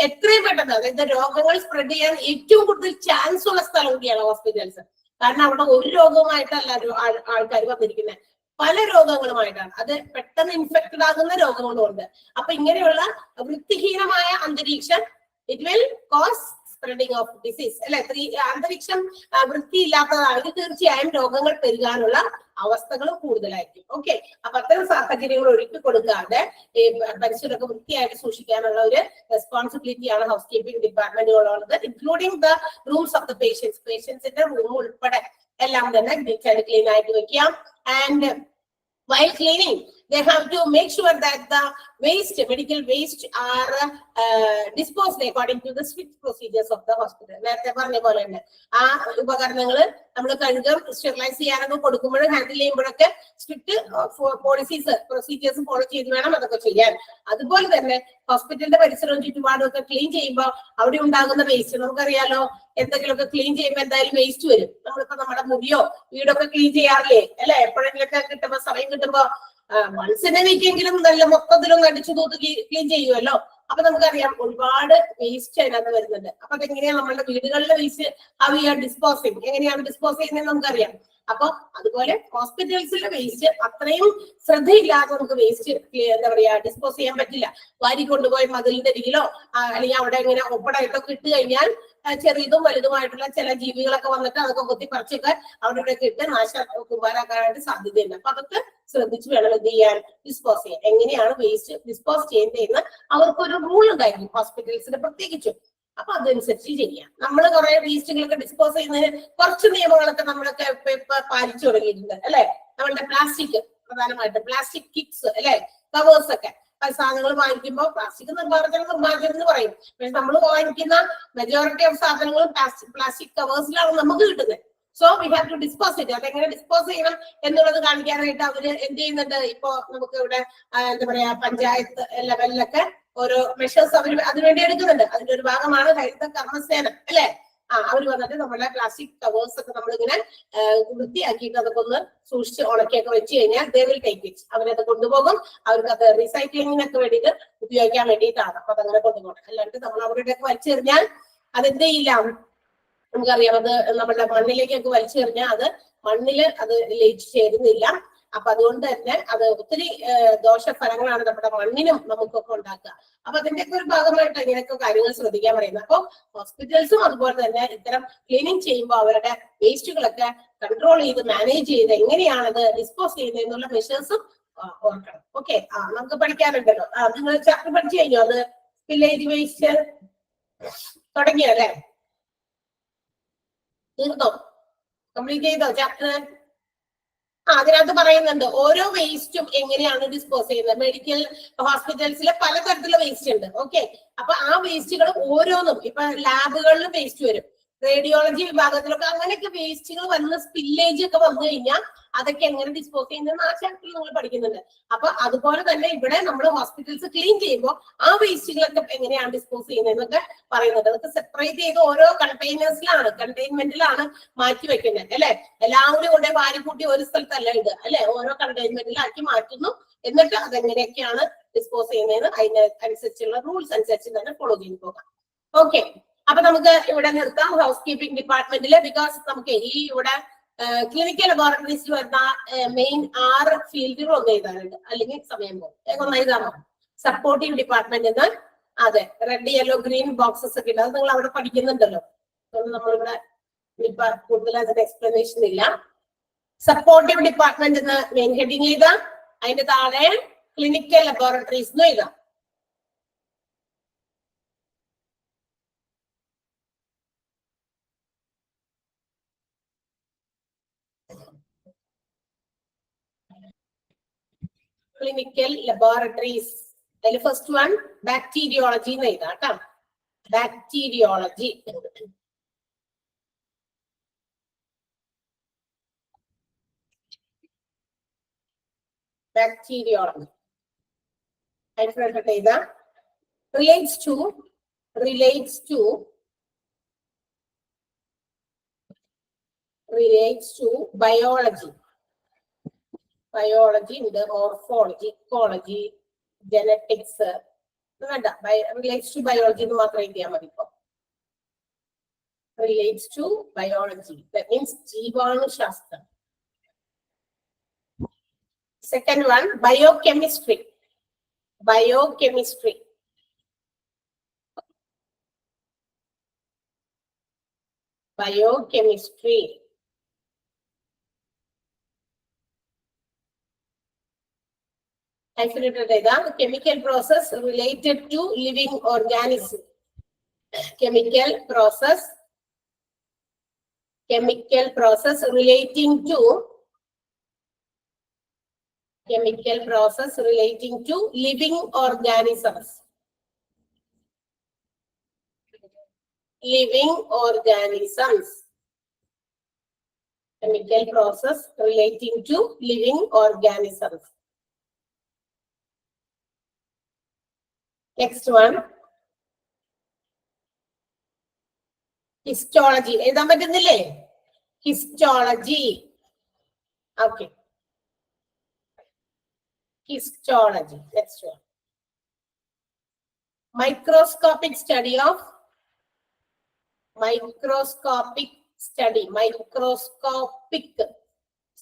എത്രയും പെട്ടെന്ന്, അതായത് രോഗങ്ങൾ സ്പ്രെഡ് ചെയ്യാൻ ഏറ്റവും കൂടുതൽ ചാൻസ് ഉള്ള സ്ഥലം കൂടിയാണ് ഹോസ്പിറ്റൽസ്. കാരണം അവിടെ ഒരു രോഗവുമായിട്ടല്ല ആൾക്കാർ വന്നിരിക്കുന്നത്, പല രോഗങ്ങളുമായിട്ടാണ്. അത് പെട്ടെന്ന് ഇൻഫെക്റ്റഡ് ആകുന്ന രോഗങ്ങളുമുണ്ട്. അപ്പൊ ഇങ്ങനെയുള്ള വൃത്തിഹീനമായ അന്തരീക്ഷം it will cause spreading of disease അല്ലെ. അന്തരീക്ഷം വൃത്തിയില്ലാത്തതാണെങ്കിൽ തീർച്ചയായും രോഗങ്ങൾ പെരുകാനുള്ള അവസ്ഥകളും കൂടുതലായിരിക്കും. ഓക്കെ, അപ്പൊ അത്തരം സാഹചര്യങ്ങൾ ഒരുക്കി കൊടുക്കാതെ പരിസരമൊക്കെ വൃത്തിയായിട്ട് സൂക്ഷിക്കാനുള്ള ഒരു റെസ്പോൺസിബിലിറ്റിയാണ് ഹൗസ് കീപ്പിംഗ് ഡിപ്പാർട്ട്മെന്റുകളുള്ളത്. Including the rooms of the patients, പേഷ്യൻസിന്റെ റൂം ഉൾപ്പെടെ എല്ലാം തന്നെ ക്ലീൻ ആയിട്ട് വെക്കാം. And while cleaning they have to make sure that the waste, medical waste are disposed according to the strict procedures of the hospital. നേരത്തെ പറഞ്ഞ പോലെ തന്നെ ആ ഉപകരണങ്ങൾ നമ്മൾ കഴുകാൻ സ്റ്റെറിലൈസ് ചെയ്യാനൊക്കെ കൊടുക്കുമ്പോഴും ഹാൻഡിൽ ചെയ്യുമ്പോഴൊക്കെ സ്ട്രിക്റ്റ് പ്രൊസീജിയേഴ്സ് ഫോളോ ചെയ്ത് വേണം അതൊക്കെ ചെയ്യാൻ. അതുപോലെ തന്നെ ഹോസ്പിറ്റലിന്റെ പരിസരവും ചുറ്റുപാടും ഒക്കെ ക്ലീൻ ചെയ്യുമ്പോൾ അവിടെ ഉണ്ടാകുന്ന വേസ്റ്റ് നമുക്കറിയാലോ. എന്തെങ്കിലുമൊക്കെ ക്ലീൻ ചെയ്യുമ്പോൾ എന്തായാലും വേസ്റ്റ് വരും. നമ്മളിപ്പോ നമ്മുടെ മുടിയോ വീടൊക്കെ ക്ലീൻ ചെയ്യാറില്ലേ അല്ലെ? എപ്പോഴെങ്കിലൊക്കെ കിട്ടുമ്പോ സമയം കിട്ടുമ്പോ മത്സ്യനെ വീക്കെങ്കിലും നല്ല മൊത്തത്തിലും അടിച്ചു തൂത്ത് ക്ലീൻ ചെയ്യുമല്ലോ. അപ്പൊ നമുക്കറിയാം ഒരുപാട് വേസ്റ്റ് അതിനകത്ത് വരുന്നുണ്ട്. അപ്പൊ അതെങ്ങനെയാണ് നമ്മളുടെ വീടുകളിലെ വേസ്റ്റ് ഡിസ്പോസിങ്, എങ്ങനെയാണ് ഡിസ്പോസ് ചെയ്യുന്നത് നമുക്കറിയാം. അപ്പൊ അതുപോലെ ഹോസ്പിറ്റൽസിലെ വേസ്റ്റ് അത്രയും ശ്രദ്ധയില്ലാതെ നമുക്ക് വേസ്റ്റ് എന്താ പറയാ ഡിസ്പോസ് ചെയ്യാൻ പറ്റില്ല. വാരി കൊണ്ടുപോയി മതിലിന്റെ അരികിലോ അല്ലെങ്കിൽ അവിടെ ഇങ്ങനെ ഓപ്പണായിട്ടൊക്കെ ഇട്ട് കഴിഞ്ഞാൽ ചെറിയതും വലുതുമായിട്ടുള്ള ചില ജീവികളൊക്കെ വന്നിട്ട് അതൊക്കെ കൊത്തിപ്പറിച്ചൊക്കെ അവിടെ ഇവിടെയൊക്കെ ഇട്ട് കുമ്പാരാക്കാനായിട്ട് സാധ്യതയുണ്ട്. അപ്പൊ അതൊക്കെ ശ്രദ്ധിച്ച് വേണം എന്ത് ചെയ്യാൻ, ഡിസ്പോസ് ചെയ്യാൻ. എങ്ങനെയാണ് വേസ്റ്റ് ഡിസ്പോസ് ചെയ്യുന്നതെന്ന് അവർക്കൊരു റൂൾ ഉണ്ടായിരിക്കും ഹോസ്പിറ്റൽസിന് പ്രത്യേകിച്ചും. അപ്പൊ അതനുസരിച്ച് ചെയ്യാം. നമ്മൾ കുറെ വേസ്റ്റുകളൊക്കെ ഡിസ്പോസ് ചെയ്യുന്നതിന് കുറച്ച് നിയമങ്ങളൊക്കെ നമ്മളൊക്കെ ഇപ്പൊ പാലിച്ചു തുടങ്ങിയിട്ടുണ്ട് അല്ലെ. നമ്മളുടെ പ്ലാസ്റ്റിക്, പ്രധാനമായിട്ടും പ്ലാസ്റ്റിക് കിറ്റ്സ് അല്ലെ, കവേഴ്സ് ഒക്കെ സാധനങ്ങൾ വാങ്ങിക്കുമ്പോൾ പ്ലാസ്റ്റിക് നിർമ്മാർജ്ജനം എന്ന് പറയും. പക്ഷെ നമ്മൾ വാങ്ങിക്കുന്ന മെജോറിറ്റി ഓഫ് സാധനങ്ങളും പ്ലാസ്റ്റിക് കവേഴ്സിലാണ് നമുക്ക് കിട്ടുന്നത്. So we have to dispose it. അതെങ്ങനെ ഡിസ്പോസ് ചെയ്യണം എന്നുള്ളത് കാണിക്കാനായിട്ട് അവര് എന്ത് ചെയ്യുന്നുണ്ട്, ഇപ്പൊ നമുക്ക് ഇവിടെ എന്താ പറയാ പഞ്ചായത്ത് ലെവലിലൊക്കെ ഓരോ മെഷേഴ്സ് അവർ അതിനുവേണ്ടി എടുക്കുന്നുണ്ട്. അതിന്റെ ഒരു ഭാഗമാണ് ഹരിത കർമ്മസേന അല്ലെ. അവര് വന്നിട്ട് നമ്മുടെ പ്ലാസ്റ്റിക് കവേഴ്സ് ഒക്കെ നമ്മളിങ്ങനെ വൃത്തിയാക്കിയിട്ട് അതൊക്കെ ഒന്ന് സൂക്ഷിച്ച് ഉണക്കിയൊക്കെ വെച്ച് കഴിഞ്ഞാൽ ദേ വിൽ ടേക്ക് ഇറ്റ്. അവരത് കൊണ്ടുപോകും. അവർക്ക് അത് റീസൈക്ലിങ്ങിനൊക്കെ വേണ്ടിയിട്ട് ഉപയോഗിക്കാൻ വേണ്ടിയിട്ടാണ്. അപ്പൊ അതങ്ങനെ കൊണ്ടുപോകണം. അല്ലാണ്ട് നമ്മൾ അവരുടെയൊക്കെ വലിച്ചെറിഞ്ഞാൽ അതെന്ത് ചെയ്യില്ല, നമുക്കറിയാം അത് നമ്മുടെ മണ്ണിലേക്കൊക്കെ വലിച്ചെറിഞ്ഞാൽ അത് മണ്ണില് അത് ലയിച്ചു ചേരുന്നില്ല. അപ്പൊ അതുകൊണ്ട് തന്നെ അത് ഒത്തിരി ദോഷഫലങ്ങളാണ് നമ്മുടെ മണ്ണിനും നമുക്കൊക്കെ ഉണ്ടാക്കുക. അപ്പൊ അതിന്റെയൊക്കെ ഒരു ഭാഗമായിട്ട് ഇങ്ങനെയൊക്കെ കാര്യങ്ങൾ ശ്രദ്ധിക്കാൻ പറയുന്നത്. അപ്പൊ ഹോസ്പിറ്റൽസും അതുപോലെ തന്നെ ഇത്തരം ക്ലീനിങ് ചെയ്യുമ്പോൾ അവരുടെ വേസ്റ്റുകളൊക്കെ കൺട്രോൾ ചെയ്ത് മാനേജ് ചെയ്ത് എങ്ങനെയാണത് ഡിസ്പോസ് ചെയ്യുന്നത് എന്നുള്ള മെഷേഴ്സും ഓർക്കണം. ഓക്കെ, നമുക്ക് പഠിക്കാനുണ്ടല്ലോ. നിങ്ങൾ ചാപ്റ്റർ പഠിച്ചു കഴിഞ്ഞോ? അത് വില്ലേജ് വേസ്റ്റ് തുടങ്ങിയോ അല്ലെ? തീർന്നോ? കംപ്ലീറ്റ് ചെയ്തോ ചാപ്റ്റർ? അതിനകത്ത് പറയുന്നുണ്ട് ഓരോ വേസ്റ്റും എങ്ങനെയാണ് ഡിസ്പോസ് ചെയ്യുന്നത്. മെഡിക്കൽ ഹോസ്പിറ്റൽസിലെ പലതരത്തിലുള്ള വേസ്റ്റ് ഉണ്ട്. ഓക്കെ, അപ്പൊ ആ വേസ്റ്റുകൾ ഓരോന്നും ഇപ്പൊ ലാബുകളിലും വേസ്റ്റ് വരും, റേഡിയോളജി വിഭാഗത്തിലൊക്കെ അങ്ങനെയൊക്കെ വേസ്റ്റുകൾ വന്ന് സ്പില്ലേജ് ഒക്കെ വന്നു കഴിഞ്ഞാൽ അതൊക്കെ എങ്ങനെ ഡിസ്പോസ് ചെയ്യുന്നത് ആ ചാപ്റ്ററിൽ നിങ്ങൾ പഠിക്കുന്നുണ്ട്. അപ്പൊ അതുപോലെ തന്നെ ഇവിടെ നമ്മൾ ഹോസ്പിറ്റൽസ് ക്ലീൻ ചെയ്യുമ്പോൾ ആ വേസ്റ്റുകളൊക്കെ എങ്ങനെയാണ് ഡിസ്പോസ് ചെയ്യുന്നതെന്നൊക്കെ പറയുന്നുണ്ട്. അതൊക്കെ സെപ്പറേറ്റ് ചെയ്ത് ഓരോ കണ്ടെയ്നേഴ്സിലാണ്, കണ്ടെയ്ൻമെന്റിലാണ് മാറ്റി വെക്കുന്നത് അല്ലെ. എല്ലാവരും കൊണ്ട് വാരിക്കൂട്ടി ഒരു സ്ഥലത്തല്ല ഇത് അല്ലെ, ഓരോ കണ്ടെയ്ൻമെന്റിലാക്കി മാറ്റുന്നു. എന്നിട്ട് അതെങ്ങനെയൊക്കെയാണ് ഡിസ്പോസ് ചെയ്യുന്നതെന്ന് അതിനനുസരിച്ചുള്ള റൂൾസ് അനുസരിച്ച് തന്നെ ഫോളോ ചെയ്ത് പോകാം. ഓക്കെ, അപ്പൊ നമുക്ക് ഇവിടെ നിർത്താം ഹൗസ് കീപ്പിംഗ് ഡിപ്പാർട്ട്മെന്റില്. ബിക്കോസ് നമുക്ക് ഈ ഇവിടെ ക്ലിനിക്കൽ ലബോറട്ടറീസിൽ വരുന്ന മെയിൻ 6 ഫീൽഡുകൾ ഒന്ന് എഴുതാനുണ്ട്, അല്ലെങ്കിൽ സമയം പോകും. ഒന്ന് എഴുതാമോ? സപ്പോർട്ടീവ് ഡിപ്പാർട്ട്മെന്റ് എന്ന്, അതെ, റെഡ് യെല്ലോ ഗ്രീൻ ബോക്സസ് ഒക്കെ ഉണ്ട്. അത് നിങ്ങൾ അവിടെ പഠിക്കുന്നുണ്ടല്ലോ. നമ്മളിവിടെ ഇപ്പൊ കൂടുതൽ അതിന്റെ എക്സ്പ്ലനേഷൻ ഇല്ല. സപ്പോർട്ടീവ് ഡിപ്പാർട്ട്മെന്റ് എന്ന് മെയിൻ ഹെഡിങ് എഴുതാം. അതിന്റെ താഴെ ക്ലിനിക്കൽ ലബോറട്ടറീസ് എന്ന് എഴുതാം. Clinical laboratories. അതിൽ ഫസ്റ്റ് വൺ ബാക്ടീരിയോളജി എന്ന് എഴുതാം കേട്ടോ. ബാക്ടീരിയോളജി. ബാക്ടീരിയോളജി എഴുതാം. Relates to biology. ബയോളജി ഉണ്ട്, മോർഫോളജി, ഇക്കോളജി, ജനറ്റിക്സ്. വേണ്ട, റിലേറ്റ്സ് ടു ബയോളജി എന്ന് മാത്രം എഴുതിയാൽ മതി. ഇപ്പൊ relates to biology, that means ജീവാണുശാസ്ത്രം. Second one biochemistry. Biochemistry. Biochemistry. Chemical process related to living organism. Chemical process relating to living organisms. Living organisms. Chemical process relating to living organisms. Next one, histology. എഴുതാൻ പറ്റുന്നില്ലേ? Histology. Okay. Histology. Next one. Microscopic study. Microscopic.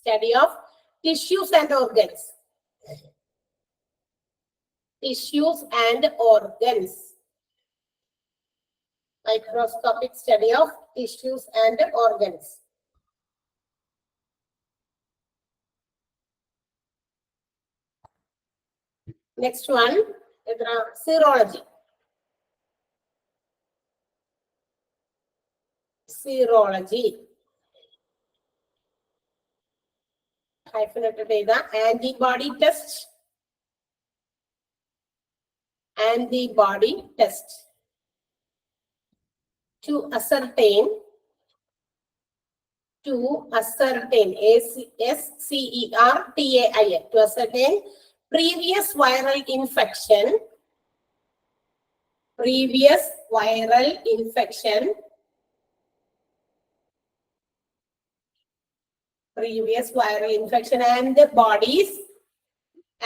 study of tissues and organs. Tissues and organs. Microscopic study of tissues and organs. Next one, serology. Serology. Hyphenated data. Antibody test. Antibody test. To ascertain, ASCERTAIN, to ascertain previous viral infection,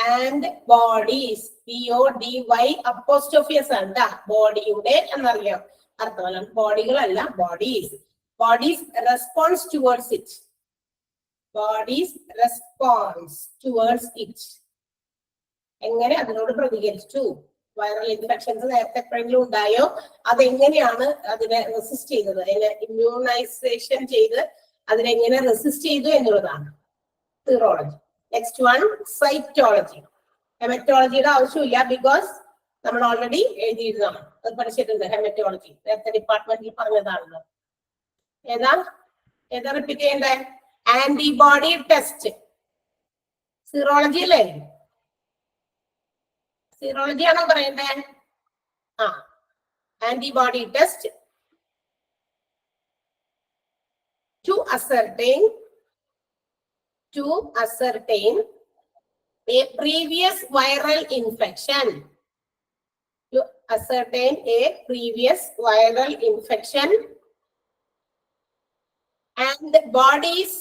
and bodies, BODY apostrophe S and body എന്നറിയാം അർത്ഥമല്ല ബോഡികളല്ല bodies response towards it. എങ്ങനെ അതിനോട് പ്രതികരിച്ചു? Viral infections നേരത്തെ എപ്പോഴെങ്കിലും ഉണ്ടായോ? അതെങ്ങനെയാണ് അതിനെ resist ചെയ്തത്? അതിനെ ഇമ്മ്യൂണൈസേഷൻ ചെയ്ത് അതിനെങ്ങനെ റെസിസ്റ്റ് ചെയ്തു എന്നുള്ളതാണ് സീറോളജി. Next one cytology. ഹെമറ്റോളജിയുടെ ആവശ്യമില്ല, ബിക്കോസ് നമ്മൾ ഓൾറെഡി എഴുതിയിരുന്നതാണ്, അത് പഠിച്ചിട്ടുണ്ട്. ഹെമറ്റോളജി നേരത്തെ ഡിപ്പാർട്ട്മെന്റിൽ പറഞ്ഞതാണല്ലോ. ഏതാ റിപ്പീറ്റ് ചെയ്യണ്ടേ? Antibody test. സീറോളജി അല്ലേ? സീറോളജി ആണോ പറയണ്ടേ? Antibody test to ascertain a previous viral infection. To ascertain a previous viral infection. And bodies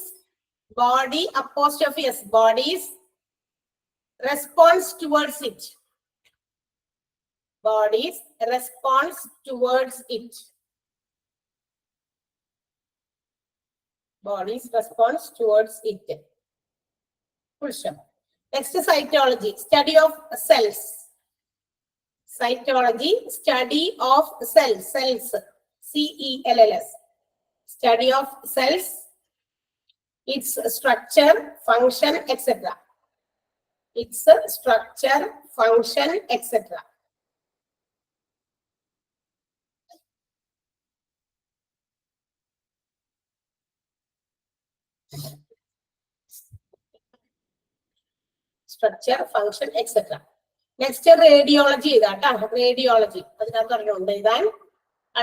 apostrophe S, bodies response towards it. Bodies response towards it. Body's response towards it. Full stop. Next, cytology, study of cells. Cytology, study of cells. CELLS. Study of cells, its structure, function, etc. Its structure, function, etc. Structure, function, etc. Next, radiology. Radiology.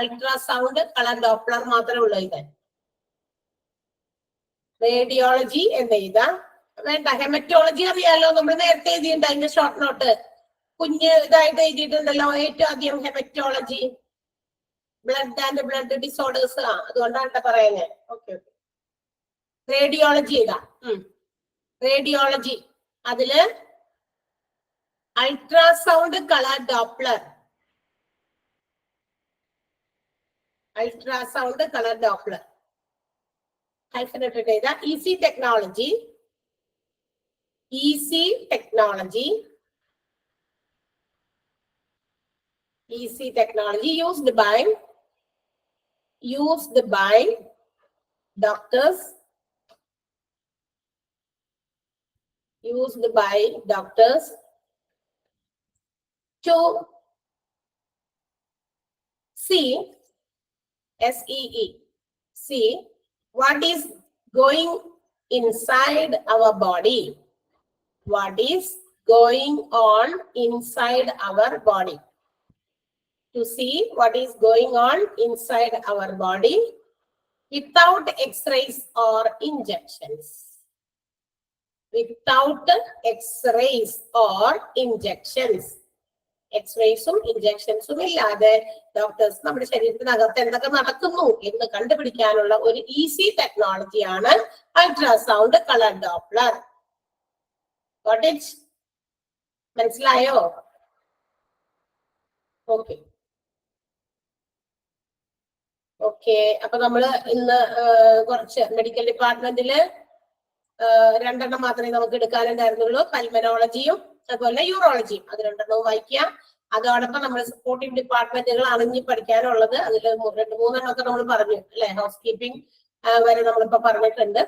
Ultrasound, color Doppler മാത്രമേ ഉള്ളൂ ഇതാൻ. Radiology എന്ന് എഴുതാം. വേണ്ട, haematology അറിയാലോ, നമ്മൾ നേരത്തെ എഴുതിയിട്ടുണ്ട് അതിന്റെ ഷോർട്ട് നോട്ട്. കുഞ്ഞ് ഇതായിട്ട് എഴുതിയിട്ടുണ്ടല്ലോ ഏറ്റവും ആദ്യം haematology, blood and blood disorders. അതുകൊണ്ടാണ് പറയുന്നത്. ഓക്കെ. റേഡിയോളജി ഇതാ. റേഡിയോളജി അതില് ultrasound colour Doppler. Ultrasound color Doppler. Hyphenated data. EC technology. Used by doctors. To see see what is going inside our body. What is going on inside our body? To see what is going on inside our body without X-rays or injections. Without X-rays or injections. എക്സ്റേസും ഇഞ്ചക്ഷൻസും ഇല്ലാതെ doctors നമ്മുടെ ശരീരത്തിനകത്ത് എന്തൊക്കെ നടക്കുന്നു എന്ന് കണ്ടുപിടിക്കാനുള്ള ഒരു easy ടെക്നോളജിയാണ് ultrasound colour Doppler. മനസ്സിലായോ? Okay. അപ്പൊ നമ്മള് ഇന്ന് കുറച്ച് മെഡിക്കൽ ഡിപ്പാർട്ട്മെന്റില് രണ്ടെണ്ണം മാത്രമേ നമുക്ക് എടുക്കാനുണ്ടായിരുന്നുള്ളൂ, പൽമനോളജിയും അതുപോലെ യൂറോളജിയും. അത് രണ്ടെണ്ണവും വായിക്കാം. അതോടൊപ്പം നമ്മൾ സപ്പോർട്ടിംഗ് ഡിപ്പാർട്ട്മെന്റുകൾ അറിഞ്ഞ് പഠിക്കാനുള്ളത് അതിൽ 2-3 ഒക്കെ നമ്മൾ പറഞ്ഞു അല്ലെ. ഹൗസ് കീപ്പിംഗ് വരെ നമ്മളിപ്പോ പറഞ്ഞിട്ടുണ്ട്.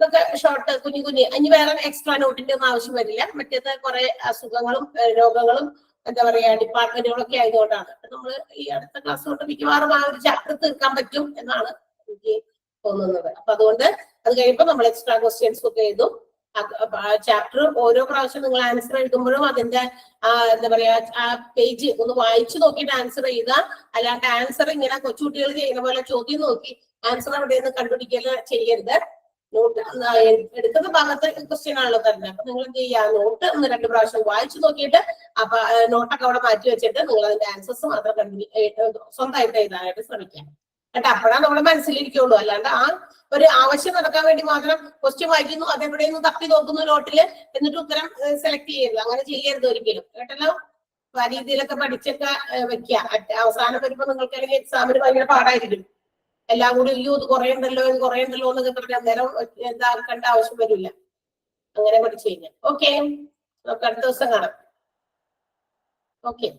ഇതൊക്കെ ഷോർട്ട് കുഞ്ഞു ഇനി വേറെ എക്സ്ട്രാ നോട്ടിന്റെ ഒന്നും ആവശ്യം വരില്ല. മറ്റേത് കുറെ അസുഖങ്ങളും രോഗങ്ങളും എന്താ പറയാ ഡിപ്പാർട്ട്മെന്റുകളൊക്കെ ആയതുകൊണ്ടാണ് നമ്മൾ ഈ അടുത്ത ക്ലാസ് കൊണ്ട് മിക്കവാറും ആ ഒരു ചാപ്റ്റർ തീർക്കാൻ പറ്റും എന്നാണ് എനിക്ക് തോന്നുന്നത്. അപ്പൊ അതുകൊണ്ട് അത് കഴിയുമ്പോൾ നമ്മൾ എക്സ്ട്രാ ക്വസ്റ്റ്യൻസ് ഒക്കെ എഴുതും. ചാപ്റ്റർ ഓരോ പ്രാവശ്യം നിങ്ങൾ ആൻസർ എഴുതുമ്പോഴും അതിന്റെ എന്താ പറയാ ആ പേജ് ഒന്ന് വായിച്ചു നോക്കിയിട്ട് ആൻസർ ചെയ്യുക. അല്ലാണ്ട് ആൻസർ ഇങ്ങനെ കൊച്ചുകുട്ടികൾ ചെയ്യുന്ന പോലെ ചോദ്യം നോക്കി ആൻസർ എവിടെയെന്ന് കണ്ടുപിടിക്കുക ചെയ്യരുത്. നോട്ട് എടുക്കുന്ന ഭാഗത്ത് ക്വസ്റ്റ്യൻ ആണല്ലോ തരുന്നത്. അപ്പൊ നിങ്ങൾ എന്ത് ചെയ്യുക, നോട്ട് 1-2 പ്രാവശ്യം വായിച്ചു നോക്കിയിട്ട് അപ്പൊ നോട്ടൊക്കെ അവിടെ മാറ്റി വെച്ചിട്ട് നിങ്ങൾ അതിന്റെ ആൻസേഴ്സ് മാത്രം സ്വന്തമായിട്ട് എഴുതാനായിട്ട് ശ്രമിക്കാം കേട്ടോ. അപ്പോഴാണ് നമ്മുടെ മനസ്സിലിരിക്കുള്ളൂ. അല്ലാണ്ട് ആ ഒരു ആവശ്യം നടക്കാൻ വേണ്ടി മാത്രം ക്വസ്റ്റ്യൻ വായിക്കുന്നു, അതെവിടെയൊന്നും തപ്പി നോക്കുന്നു നോട്ടില്, എന്നിട്ട് ഉത്തരം സെലക്ട് ചെയ്യരുത്. അങ്ങനെ ചെയ്യരുത് ഒരിക്കലും കേട്ടല്ലോ. ആ രീതിയിലൊക്കെ പഠിച്ചൊക്കെ വെക്കുക. അവസാനം വരുമ്പോ നിങ്ങൾക്ക് അല്ലെങ്കിൽ എക്സാമിന് ഭയങ്കര പാടായിരിക്കും. എല്ലാം കൂടി ഇത് കുറയുണ്ടല്ലോ എന്നൊക്കെ പറഞ്ഞാൽ നേരം ഇതാക്കേണ്ട ആവശ്യം വരില്ല. അങ്ങനെ പഠിച്ചു കഴിഞ്ഞാൽ ഓക്കെ. നമുക്ക് അടുത്ത ദിവസം കാണാം. ഓക്കെ.